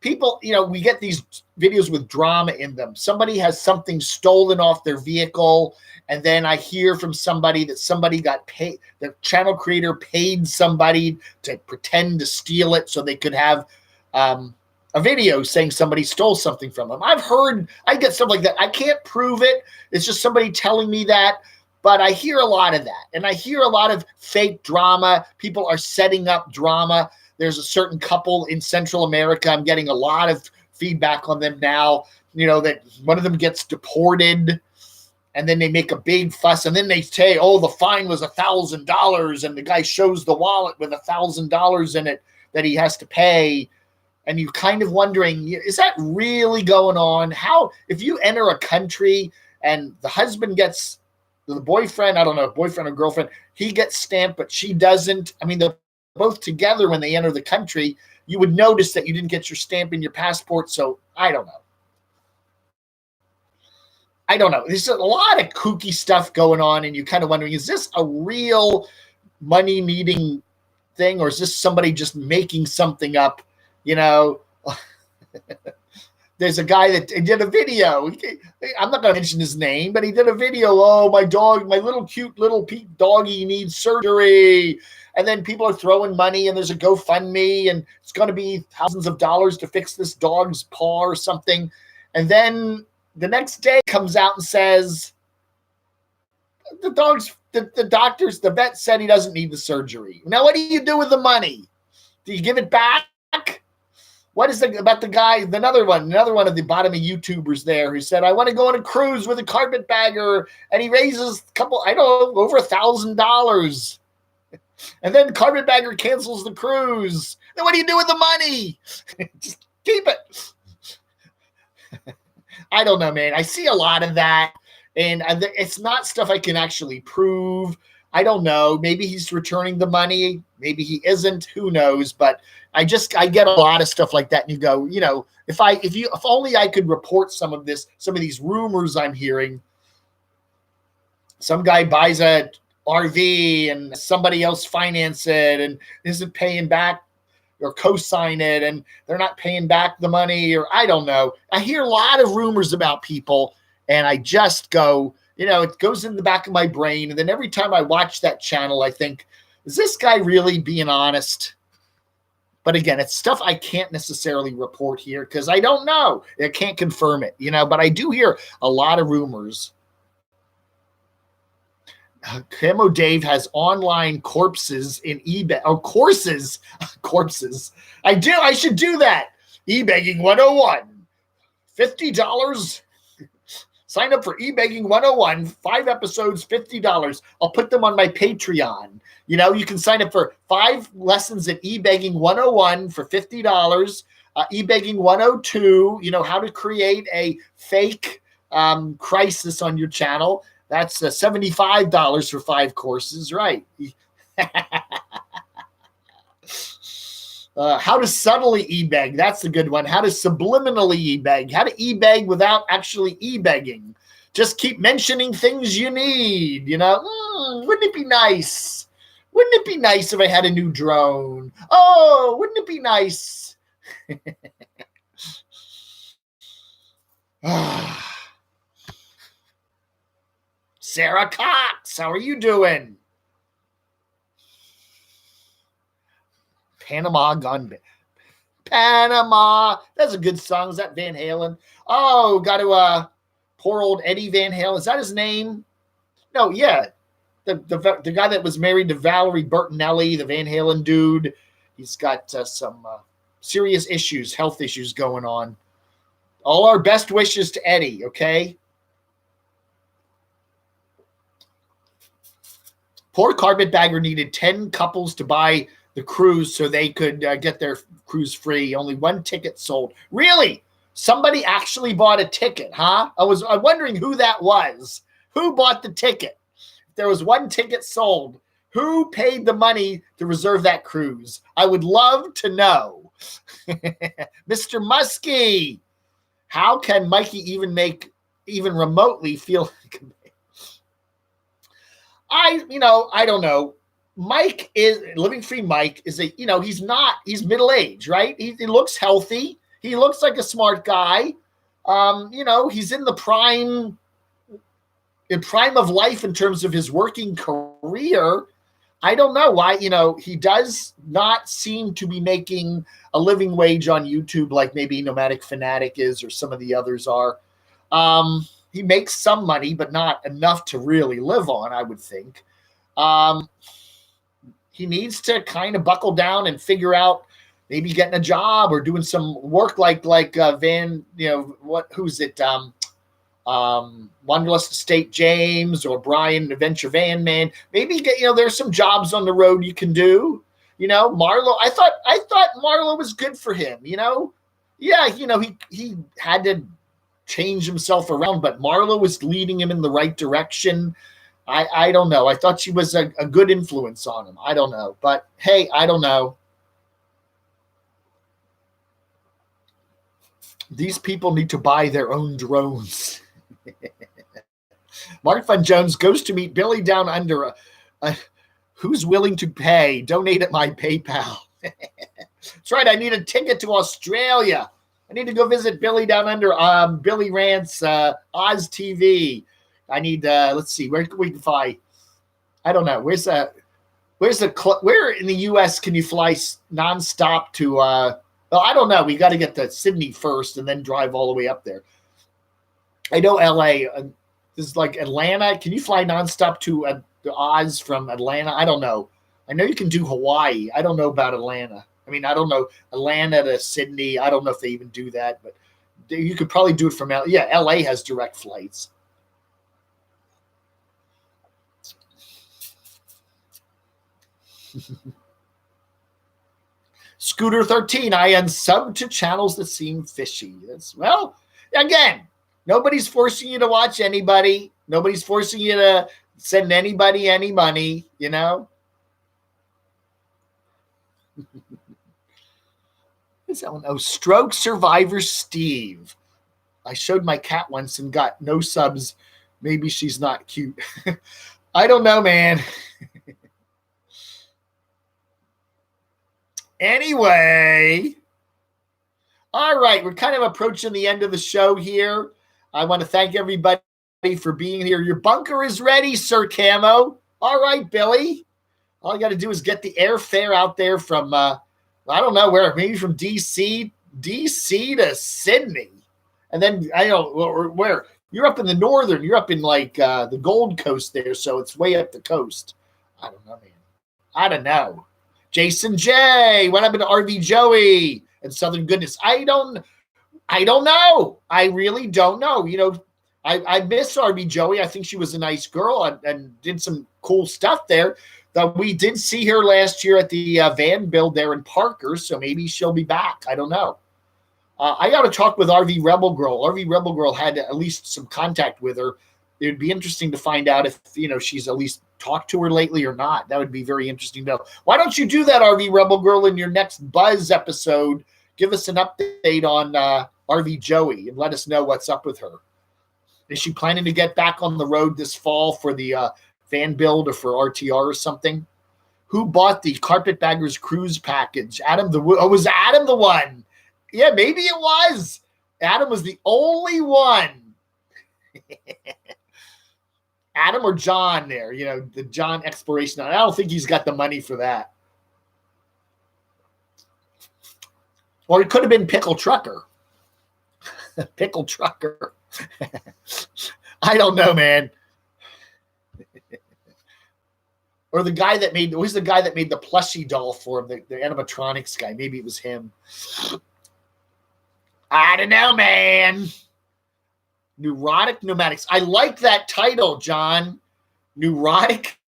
[SPEAKER 1] People, we get these videos with drama in them. Somebody has something stolen off their vehicle, and then I hear from somebody that somebody got paid, the channel creator paid somebody to pretend to steal it so they could have a video saying somebody stole something from them. I get stuff like that. I can't prove it. It's just somebody telling me that, but I hear a lot of that. And I hear a lot of fake drama. People are setting up drama. There's a certain couple in Central America. I'm getting a lot of feedback on them now, that one of them gets deported and then they make a big fuss. And then they say, oh, the fine was $1,000. And the guy shows the wallet with $1,000 in it that he has to pay. and you're kind of wondering, is that really going on? How, if you enter a country and the husband gets, the boyfriend, I don't know, boyfriend or girlfriend, he gets stamped, but she doesn't. I mean, they're both together when they enter the country. You would notice that you didn't get your stamp in your passport. So I don't know. There's a lot of kooky stuff going on, and you're kind of wondering, is this a real money needing thing, or is this somebody just making something up? There's a guy that did a video. I'm not going to mention his name, but he did a video. Oh, my dog, my little cute little Pete doggy needs surgery. And then people are throwing money, and there's a GoFundMe, and it's going to be thousands of dollars to fix this dog's paw or something. And then the next day comes out and says, the doctors, the vet said he doesn't need the surgery. Now, what do you do with the money? Do you give it back? What is about the guy, another one of the bottom of YouTubers there who said, I want to go on a cruise with a carpetbagger, and he raises over $1,000. And then carpetbagger cancels the cruise. Then what do you do with the money? Just keep it. I don't know, man. I see a lot of that, and it's not stuff I can actually prove. I don't know. Maybe he's returning the money. Maybe he isn't. Who knows? But I get a lot of stuff like that, and you go, if only I could report some of these rumors I'm hearing. Some guy buys a RV and somebody else finance it and isn't paying back or co-sign it, and they're not paying back the money, or I don't know. I hear a lot of rumors about people, and I just go, it goes in the back of my brain. And then every time I watch that channel, I think, is this guy really being honest? But again, it's stuff I can't necessarily report here because I don't know. I can't confirm it, but I do hear a lot of rumors. camodave has online corpses in eBay. Oh, corpses. I should do that. eBagging 101. $50. Sign up for eBagging 101. 5 episodes, $50. I'll put them on my Patreon. You can sign up for 5 lessons at eBagging 101 for $50. eBagging 102, how to create a fake crisis on your channel. That's $75 for 5 courses, right? How to subtly e-bag. That's a good one. How to subliminally e-bag. How to e-bag without actually e-bagging. Just keep mentioning things you need. Wouldn't it be nice? Wouldn't it be nice if I had a new drone? Oh, wouldn't it be nice? Sarah Cox, how are you doing? Panama Gun. Panama. That's a good song. Is that Van Halen? Oh, got to poor old Eddie Van Halen. Is that his name? No, yeah. The guy that was married to Valerie Bertinelli, the Van Halen dude. He's got some serious issues, health issues going on. All our best wishes to Eddie, okay? Poor carpetbagger needed 10 couples to buy the cruise so they could get their cruise free. Only 1 ticket sold. Really? Somebody actually bought a ticket, huh? I'm wondering who that was. Who bought the ticket? If there was 1 ticket sold, who paid the money to reserve that cruise? I would love to know. Mr. Muskie, how can Mikey even remotely feel like I don't know. Mike is living free. Mike is he's middle-aged, right? He looks healthy. He looks like a smart guy. He's in the prime of life in terms of his working career. I don't know why, he does not seem to be making a living wage on YouTube like maybe Nomadic Fanatic is or some of the others are. He makes some money, but not enough to really live on, I would think. He needs to kind of buckle down and figure out maybe getting a job or doing some work like Van, who's it? Wanderlust Estate James or Brian Adventure Van Man. Maybe there's some jobs on the road you can do. Marlo. I thought Marlo was good for him. Yeah, he had to change himself around, but Marlo was leading him in the right direction. I don't know. I thought she was a good influence on him. I don't know, but hey, I don't know. These people need to buy their own drones. Mark Fun Jones goes to meet Billy down under. Who's willing to pay? Donate at my PayPal. That's right. I need a ticket to Australia. I need to go visit Billy down under. Billy Rant's Oz TV. I need. Let's see. Where can we fly? I don't know. Where in the U.S. can you fly nonstop to? Well, I don't know. We got to get to Sydney first and then drive all the way up there. I know L.A. This is like Atlanta. Can you fly nonstop to Oz from Atlanta? I don't know. I know you can do Hawaii. I don't know about Atlanta. I mean, I don't know Atlanta to Sydney. I don't know if they even do that, but you could probably do it from L.A. Yeah, L.A. has direct flights. Scooter 13, I unsub to channels that seem fishy. Well, again, nobody's forcing you to watch anybody. Nobody's forcing you to send anybody any money, What's that one? Oh, stroke survivor Steve. I showed my cat once and got no subs. Maybe she's not cute. I don't know, man. Anyway, all right, we're kind of approaching the end of the show here. I want to thank everybody for being here. Your bunker is ready, Sir Camo. All right, Billy. All you got to do is get the airfare out there from, I don't know where, maybe from DC to Sydney. And then, I don't know, where? You're up in the northern, you're up in like the Gold Coast there, so it's way up the coast. I don't know, man. I don't know. Jason J, what happened to RV Joey and Southern Goodness? I don't know. I really don't know. I miss RV Joey. I think she was a nice girl and did some cool stuff there. We did see her last year at the van build there in Parker, so maybe she'll be back. I don't know. I got to talk with RV Rebel Girl. RV Rebel Girl had at least some contact with her. It would be interesting to find out if, she's at least talked to her lately or not. That would be very interesting to know. Why don't you do that, RV Rebel Girl, in your next Buzz episode? Give us an update on RV Joey and let us know what's up with her. Is she planning to get back on the road this fall for the van build or for RTR or something? Who bought the Carpetbaggers cruise package? Was Adam the one? Yeah, maybe it was. Adam was the only one. Adam or John there, the John Exploration. I don't think he's got the money for that. Or it could have been Pickle Trucker. Pickle Trucker. I don't know, man. Or the guy that made, who's the guy that made the plushie doll for him, the animatronics guy? Maybe it was him. I don't know, man. Neurotic Pneumatics. I like that title, John. Neurotic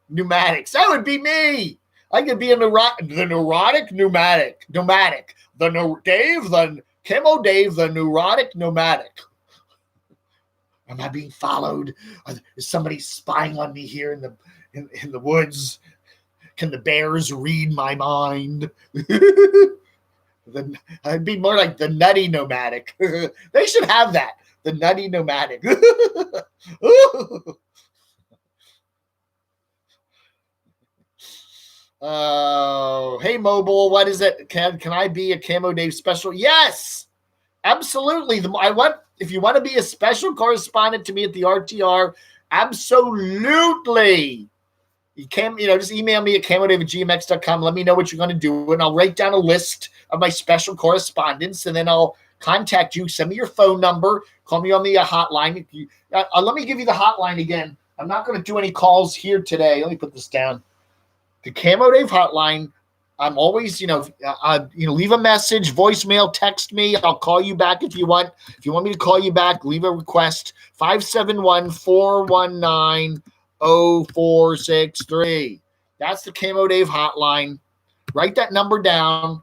[SPEAKER 1] Pneumatics. That would be me. I could be the neurotic pneumatic. Dave, the Camo Dave, the neurotic pneumatic. Am I being followed? Is somebody spying on me here in the woods? Can the bears read my mind? I'd be more like the nutty nomadic. They should have that. The nutty nomadic. Oh, hey, Mobile, what is it? Can I be a Camo Dave special? Yes, absolutely. If you want to be a special correspondent to me at the RTR, absolutely. You can, just email me at camodave@gmx.com. Let me know what you're going to do, and I'll write down a list of my special correspondents, and then I'll contact you. Send me your phone number. Call me on the hotline. Let me give you the hotline again. I'm not going to do any calls here today. Let me put this down. The Camo Dave hotline. I'm always, leave a message, voicemail, text me. I'll call you back if you want. If you want me to call you back, leave a request. 571-419-0463. That's the Camo Dave hotline. Write that number down.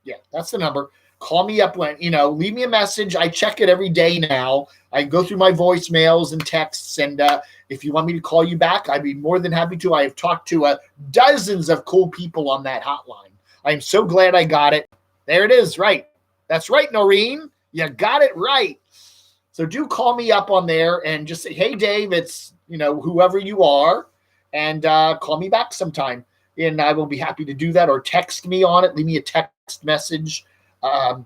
[SPEAKER 1] Yeah, that's the number. Call me up when, leave me a message. I check it every day now. I go through my voicemails and texts, and if you want me to call you back, I'd be more than happy to. I have talked to dozens of cool people on that hotline. I'm so glad I got it. There it is, right. That's right, Noreen. You got it right. So do call me up on there and just say, hey, Dave, it's, whoever you are, and call me back sometime. And I will be happy to do that, or text me on it. Leave me a text message. And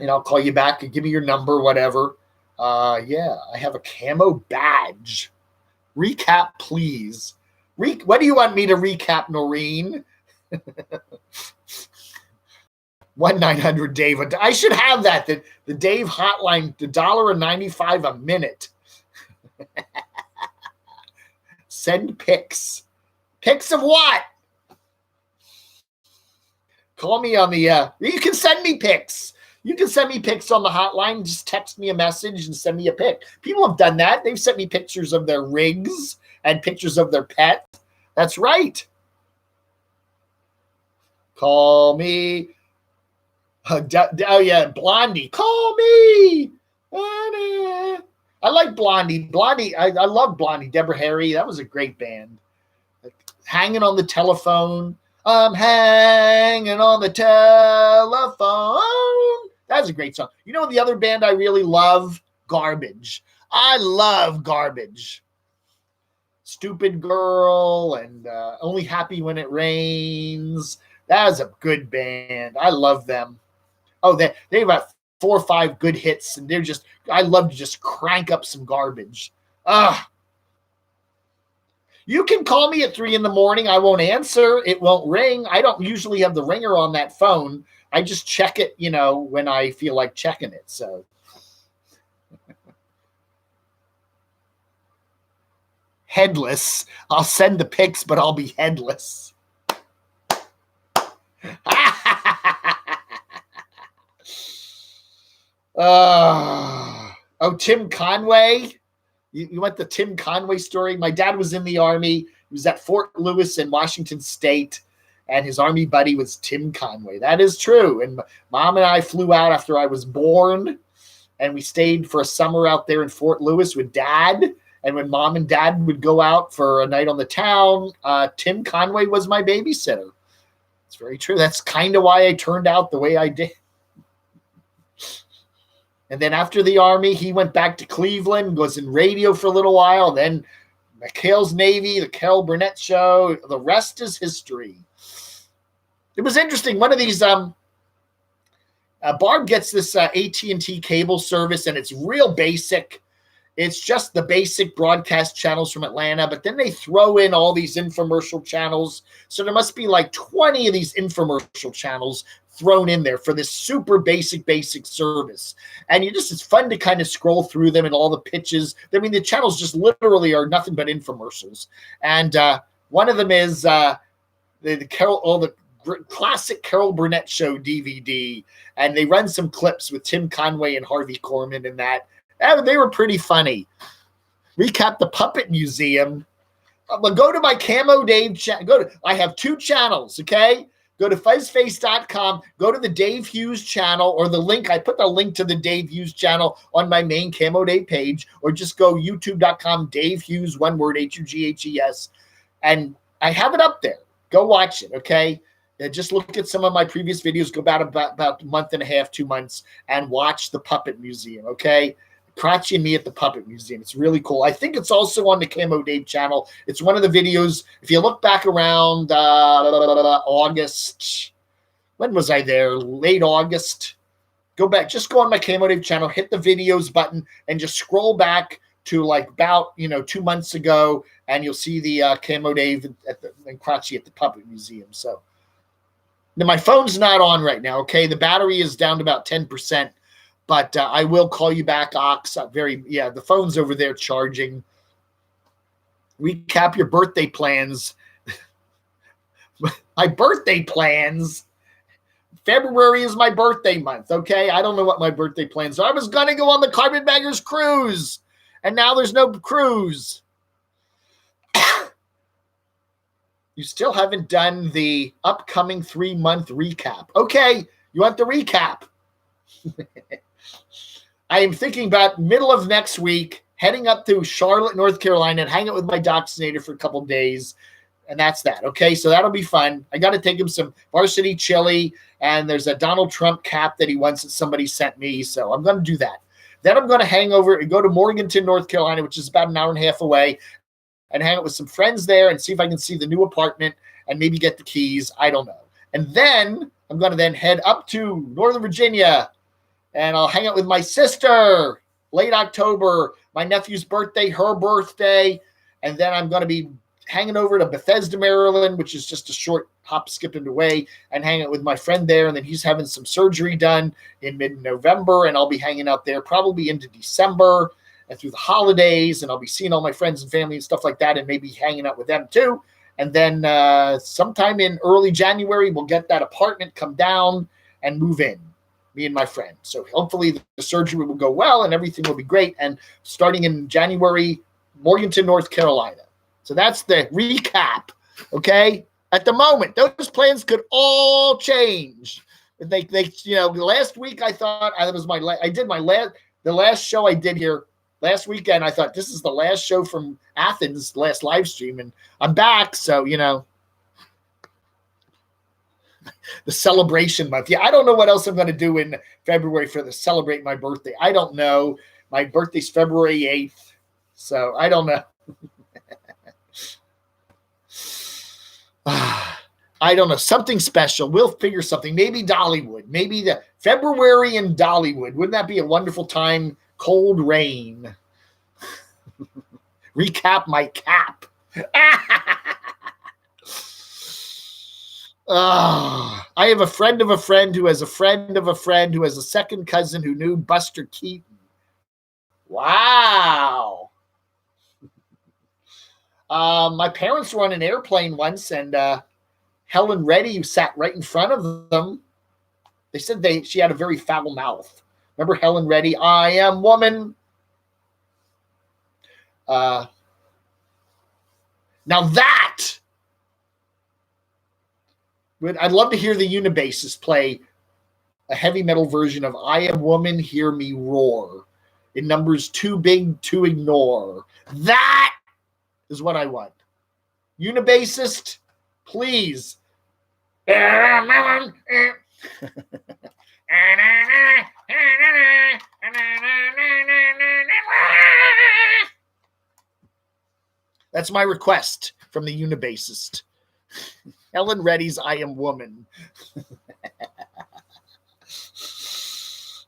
[SPEAKER 1] I'll call you back and give me your number, whatever. Yeah, I have a camo badge. Recap, please. What do you want me to recap, Noreen? 1-900-DAVE. I should have that. The Dave hotline, the $1.95 a minute. Send pics. Pics of what? Call me on the, you can send me pics. You can send me pics on the hotline. Just text me a message and send me a pic. People have done that. They've sent me pictures of their rigs and pictures of their pet. That's right. Call me. Oh, yeah, Blondie. Call me. I like Blondie. Blondie, I love Blondie. Deborah Harry, that was a great band. Hanging on the telephone. I'm hanging on the telephone. That's a great song. You know the other band I really love? Garbage. I love Garbage. Stupid Girl and Only Happy When It Rains. That is a good band. I love them. Oh, they have about 4 or 5 good hits, and I love to just crank up some Garbage. You can call me at 3 a.m. I won't answer. It won't ring. I don't usually have the ringer on that phone. I just check it, when I feel like checking it. So headless. I'll send the pics, but I'll be headless. Tim Conway. You want the Tim Conway story? My dad was in the Army. He was at Fort Lewis in Washington State, and his Army buddy was Tim Conway. That is true. And Mom and I flew out after I was born, and we stayed for a summer out there in Fort Lewis with Dad. And when Mom and Dad would go out for a night on the town, Tim Conway was my babysitter. It's very true. That's kind of why I turned out the way I did. And then after the Army, he went back to Cleveland, was in radio for a little while. Then McHale's Navy, the Carol Burnett Show. The rest is history. It was interesting. One of these, Barb gets this AT&T cable service, and it's real basic. It's just the basic broadcast channels from Atlanta, but then they throw in all these infomercial channels. So there must be like 20 of these infomercial channels thrown in there for this super basic service. And it's fun to kind of scroll through them and all the pitches. I mean, the channels just literally are nothing but infomercials. And one of them is the classic Carol Burnett Show DVD. And they run some clips with Tim Conway and Harvey Korman in that. And they were pretty funny. Recap the Puppet Museum. Go to my Camo Dave channel. I have 2 channels, okay? Go to fuzzface.com, go to the Dave Hughes channel, or the link. I put the link to the Dave Hughes channel on my main Camo Dave page, or just go youtube.com, Dave Hughes, one word, Hughes. And I have it up there. Go watch it, okay? And just look at some of my previous videos, go about a month and a half, 2 months, and watch the Puppet Museum, okay? Crotchy and me at the Puppet Museum. It's really cool. I think it's also on the Camo Dave channel. It's one of the videos. If you look back around August, when was I there? Late August. Go back. Just go on my Camo Dave channel, hit the videos button, and just scroll back to like about 2 months ago, and you'll see the Camo Dave and Crotchy at the Puppet Museum. So now my phone's not on right now. Okay, the battery is down to about 10%. But I will call you back, Ox. The phone's over there charging. Recap your birthday plans. My birthday plans. February is my birthday month, okay? I don't know what my birthday plans are. I was going to go on the Carpetbaggers cruise, and now there's no cruise. You still haven't done the upcoming 3-month recap. Okay, you want the recap? I am thinking about middle of next week, heading up to Charlotte, North Carolina, and hang out with my vaccinator for a couple of days. And that's that. Okay, so that'll be fun. I got to take him some varsity chili, and there's a Donald Trump cap that he wants that somebody sent me. So I'm going to do that. Then I'm going to hang over and go to Morganton, North Carolina, which is about an hour and a half away, and hang out with some friends there and see if I can see the new apartment and maybe get the keys. I don't know. And then I'm going to then head up to Northern Virginia, and I'll hang out with my sister late October, my nephew's birthday, her birthday, and then I'm going to be hanging over to Bethesda, Maryland, which is just a short hop, skip, and away, and hang out with my friend there. And then he's having some surgery done in mid-November, and I'll be hanging out there probably into December and through the holidays, and I'll be seeing all my friends and family and stuff like that, and maybe hanging out with them too. And then sometime in early January, we'll get that apartment, come down, and move in, me and my friend. So hopefully the surgery will go well and everything will be great. And starting in January, Morganton, North Carolina. So that's the recap, okay? At the moment, those plans could all change. They last week I thought the last show I did here last weekend. I thought this is the last show from Athens, last live stream, and I'm back. So, the celebration month. Yeah, I don't know what else I'm going to do in February for celebrate my birthday. I don't know. My birthday's February 8th, so I don't know. I don't know. Something special. We'll figure something. Maybe Dollywood. Maybe the February in Dollywood. Wouldn't that be a wonderful time? Cold rain. Recap my cap. I have a friend of a friend who has a friend of a friend who has a second cousin who knew Buster Keaton. Wow. My parents were on an airplane once, and Helen Reddy sat right in front of them. They said she had a very foul mouth. Remember Helen Reddy? I am woman. Now that, I'd love to hear the Unibassist play a heavy metal version of I Am Woman, Hear Me Roar in numbers too big to ignore. That is what I want. Unibassist, please. That's my request from the Unibassist. Helen Reddy's I Am Woman.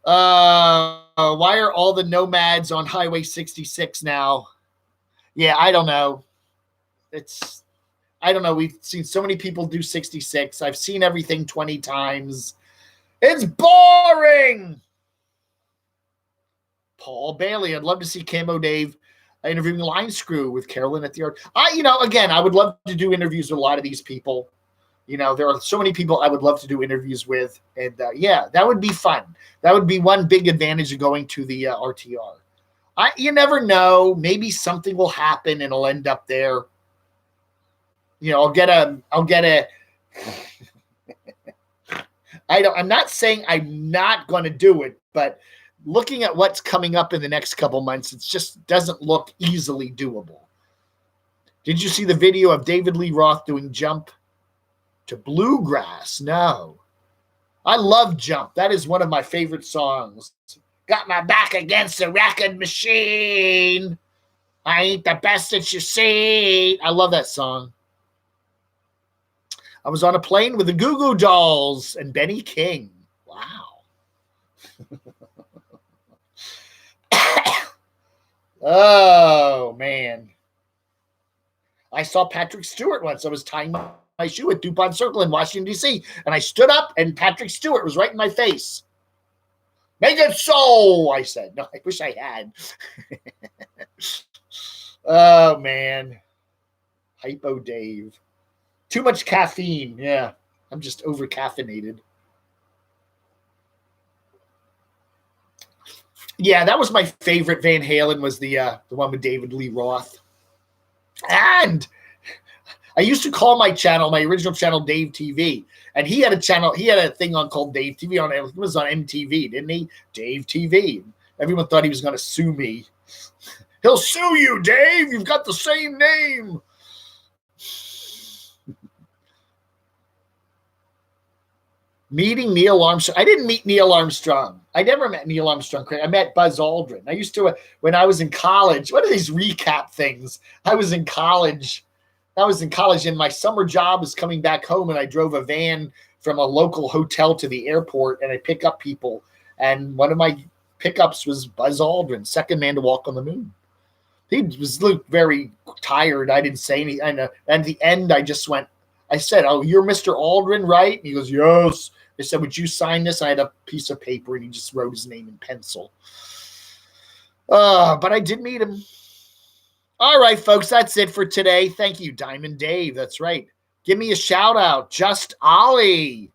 [SPEAKER 1] Why are all the nomads on Highway 66 now? Yeah, I don't know. I don't know. We've seen so many people do 66. I've seen everything 20 times. It's boring. Paul Bailey. I'd love to see Camo Dave interviewing Line Screw with Carolyn at the Art. Again, I would love to do interviews with a lot of these people. There are so many people I would love to do interviews with. And that would be fun. That would be one big advantage of going to the RTR. You never know. Maybe something will happen and it'll end up there. I'll get a I'm not saying I'm not going to do it, but looking at what's coming up in the next couple months, it just doesn't look easily doable. Did you see the video of David Lee Roth doing Jump to Bluegrass? No. I love Jump. That is one of my favorite songs. Got my back against the record machine. I ain't the best that you see. I love that song. I was on a plane with the Goo Goo Dolls and Benny King. Wow. Oh, man. I saw Patrick Stewart once. I was tying my shoe at DuPont Circle in Washington, D.C., and I stood up, and Patrick Stewart was right in my face. Make it so, I said. No, I wish I had. Oh, man. Hypo Dave. Too much caffeine. Yeah, I'm just over-caffeinated. Yeah, that was my favorite Van Halen, was the one with David Lee Roth. And I used to call my channel, my original channel, Dave TV. And he had a channel, he had a thing on called Dave TV on it. Was on MTV, didn't he? Dave TV. Everyone thought he was going to sue me. He'll sue you, Dave. You've got the same name. Meeting Neil Armstrong. I didn't meet Neil Armstrong. I never met Neil Armstrong. I met Buzz Aldrin. I used to, when I was in college, what are these recap things? I was in college, and my summer job was coming back home, and I drove a van from a local hotel to the airport, and I pick up people. And one of my pickups was Buzz Aldrin, second man to walk on the moon. He looked very tired. I didn't say anything. And at the end, I said, "Oh, you're Mr. Aldrin, right?" And he goes, "Yes." I said, "Would you sign this?" I had a piece of paper, and he just wrote his name in pencil. But I did meet him. All right, folks, that's it for today. Thank you, Diamond Dave. That's right. Give me a shout out. Just Ollie.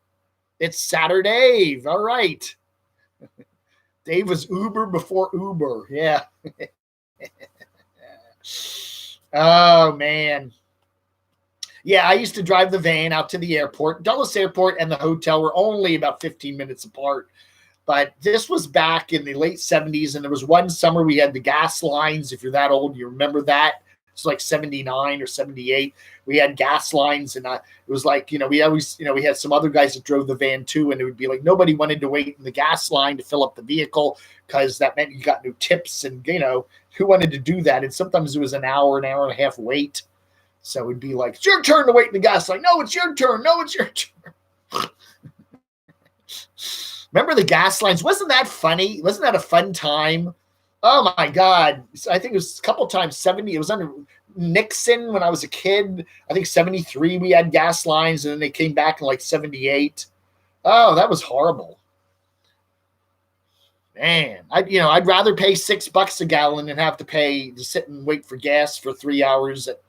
[SPEAKER 1] It's SaturDAVE. All right. Dave was Uber before Uber. Yeah. Oh, man. Yeah, I used to drive the van out to the airport. Dulles Airport and the hotel were only about 15 minutes apart. But this was back in the late 70s, and there was one summer we had the gas lines. If you're that old, you remember that. It's like 79 or 78. We had gas lines, and it was like, we had some other guys that drove the van too, and it would be like nobody wanted to wait in the gas line to fill up the vehicle because that meant you got no tips, and, who wanted to do that? And sometimes it was an hour and a half wait. So it'd be like, it's your turn to wait in the gas line. No, it's your turn. No, it's your turn. Remember the gas lines? Wasn't that funny? Wasn't that a fun time? Oh, my God. I think it was a couple times, 70. It was under Nixon when I was a kid. I think 73 we had gas lines, and then they came back in like 78. Oh, that was horrible. Man, I'd rather pay $6 a gallon than have to sit and wait for gas for 3 hours at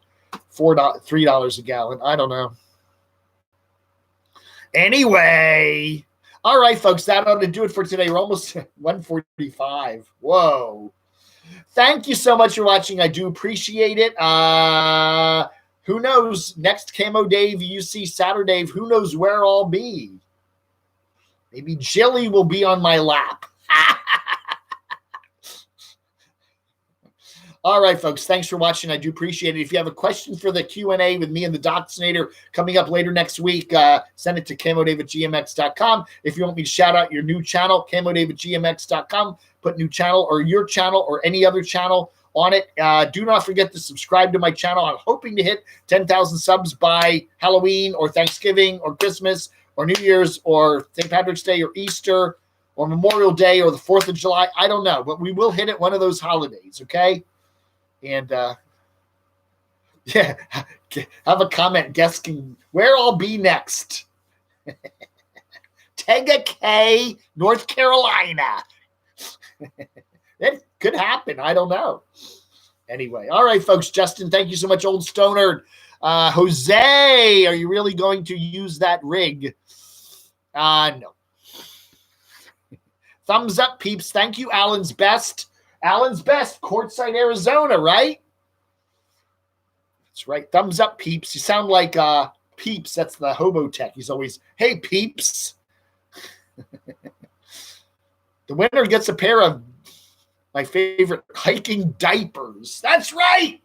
[SPEAKER 1] $3 a gallon. I don't know. Anyway, all right, folks, that ought to do it for today. We're almost 1:45. Whoa. Thank you so much for watching. I do appreciate it. Who knows? Next Camo Dave, you see SaturDAVE, who knows where I'll be? Maybe Jilly will be on my lap. All right, folks, thanks for watching. I do appreciate it. If you have a question for the Q&A with me and the Doxinator coming up later next week, send it to camodave@gmx.com. If you want me to shout out your new channel, camodave@gmx.com, put new channel or your channel or any other channel on it. Do not forget to subscribe to my channel. I'm hoping to hit 10,000 subs by Halloween or Thanksgiving or Christmas or New Year's or St. Patrick's Day or Easter or Memorial Day or the 4th of July. I don't know, but we will hit it one of those holidays, okay? And, yeah, have a comment guessing where I'll be next. Tegakay, North Carolina. It could happen. I don't know. Anyway, all right, folks. Justin, thank you so much, Old Stoner. Jose, are you really going to use that rig? No. Thumbs up, peeps. Thank you, Alan's Best. Alan's Best, Quartzite, Arizona, right? That's right. Thumbs up, peeps. You sound like Peeps. That's the hobo tech. He's always, hey, peeps. The winner gets a pair of my favorite hiking diapers. That's right.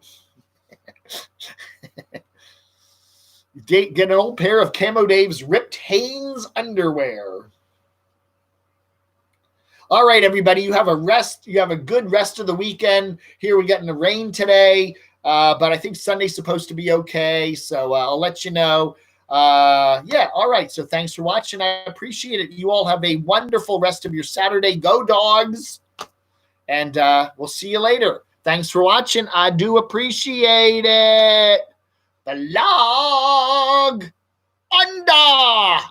[SPEAKER 1] Get an old pair of Camo Dave's ripped Hanes underwear. All right, everybody, you have a good rest of the weekend. Here we're getting the rain today, but I think Sunday's supposed to be okay, so I'll let you know. Yeah, all right, so thanks for watching. I appreciate it. You all have a wonderful rest of your Saturday. Go Dogs, and we'll see you later. Thanks for watching. I do appreciate it. The log under.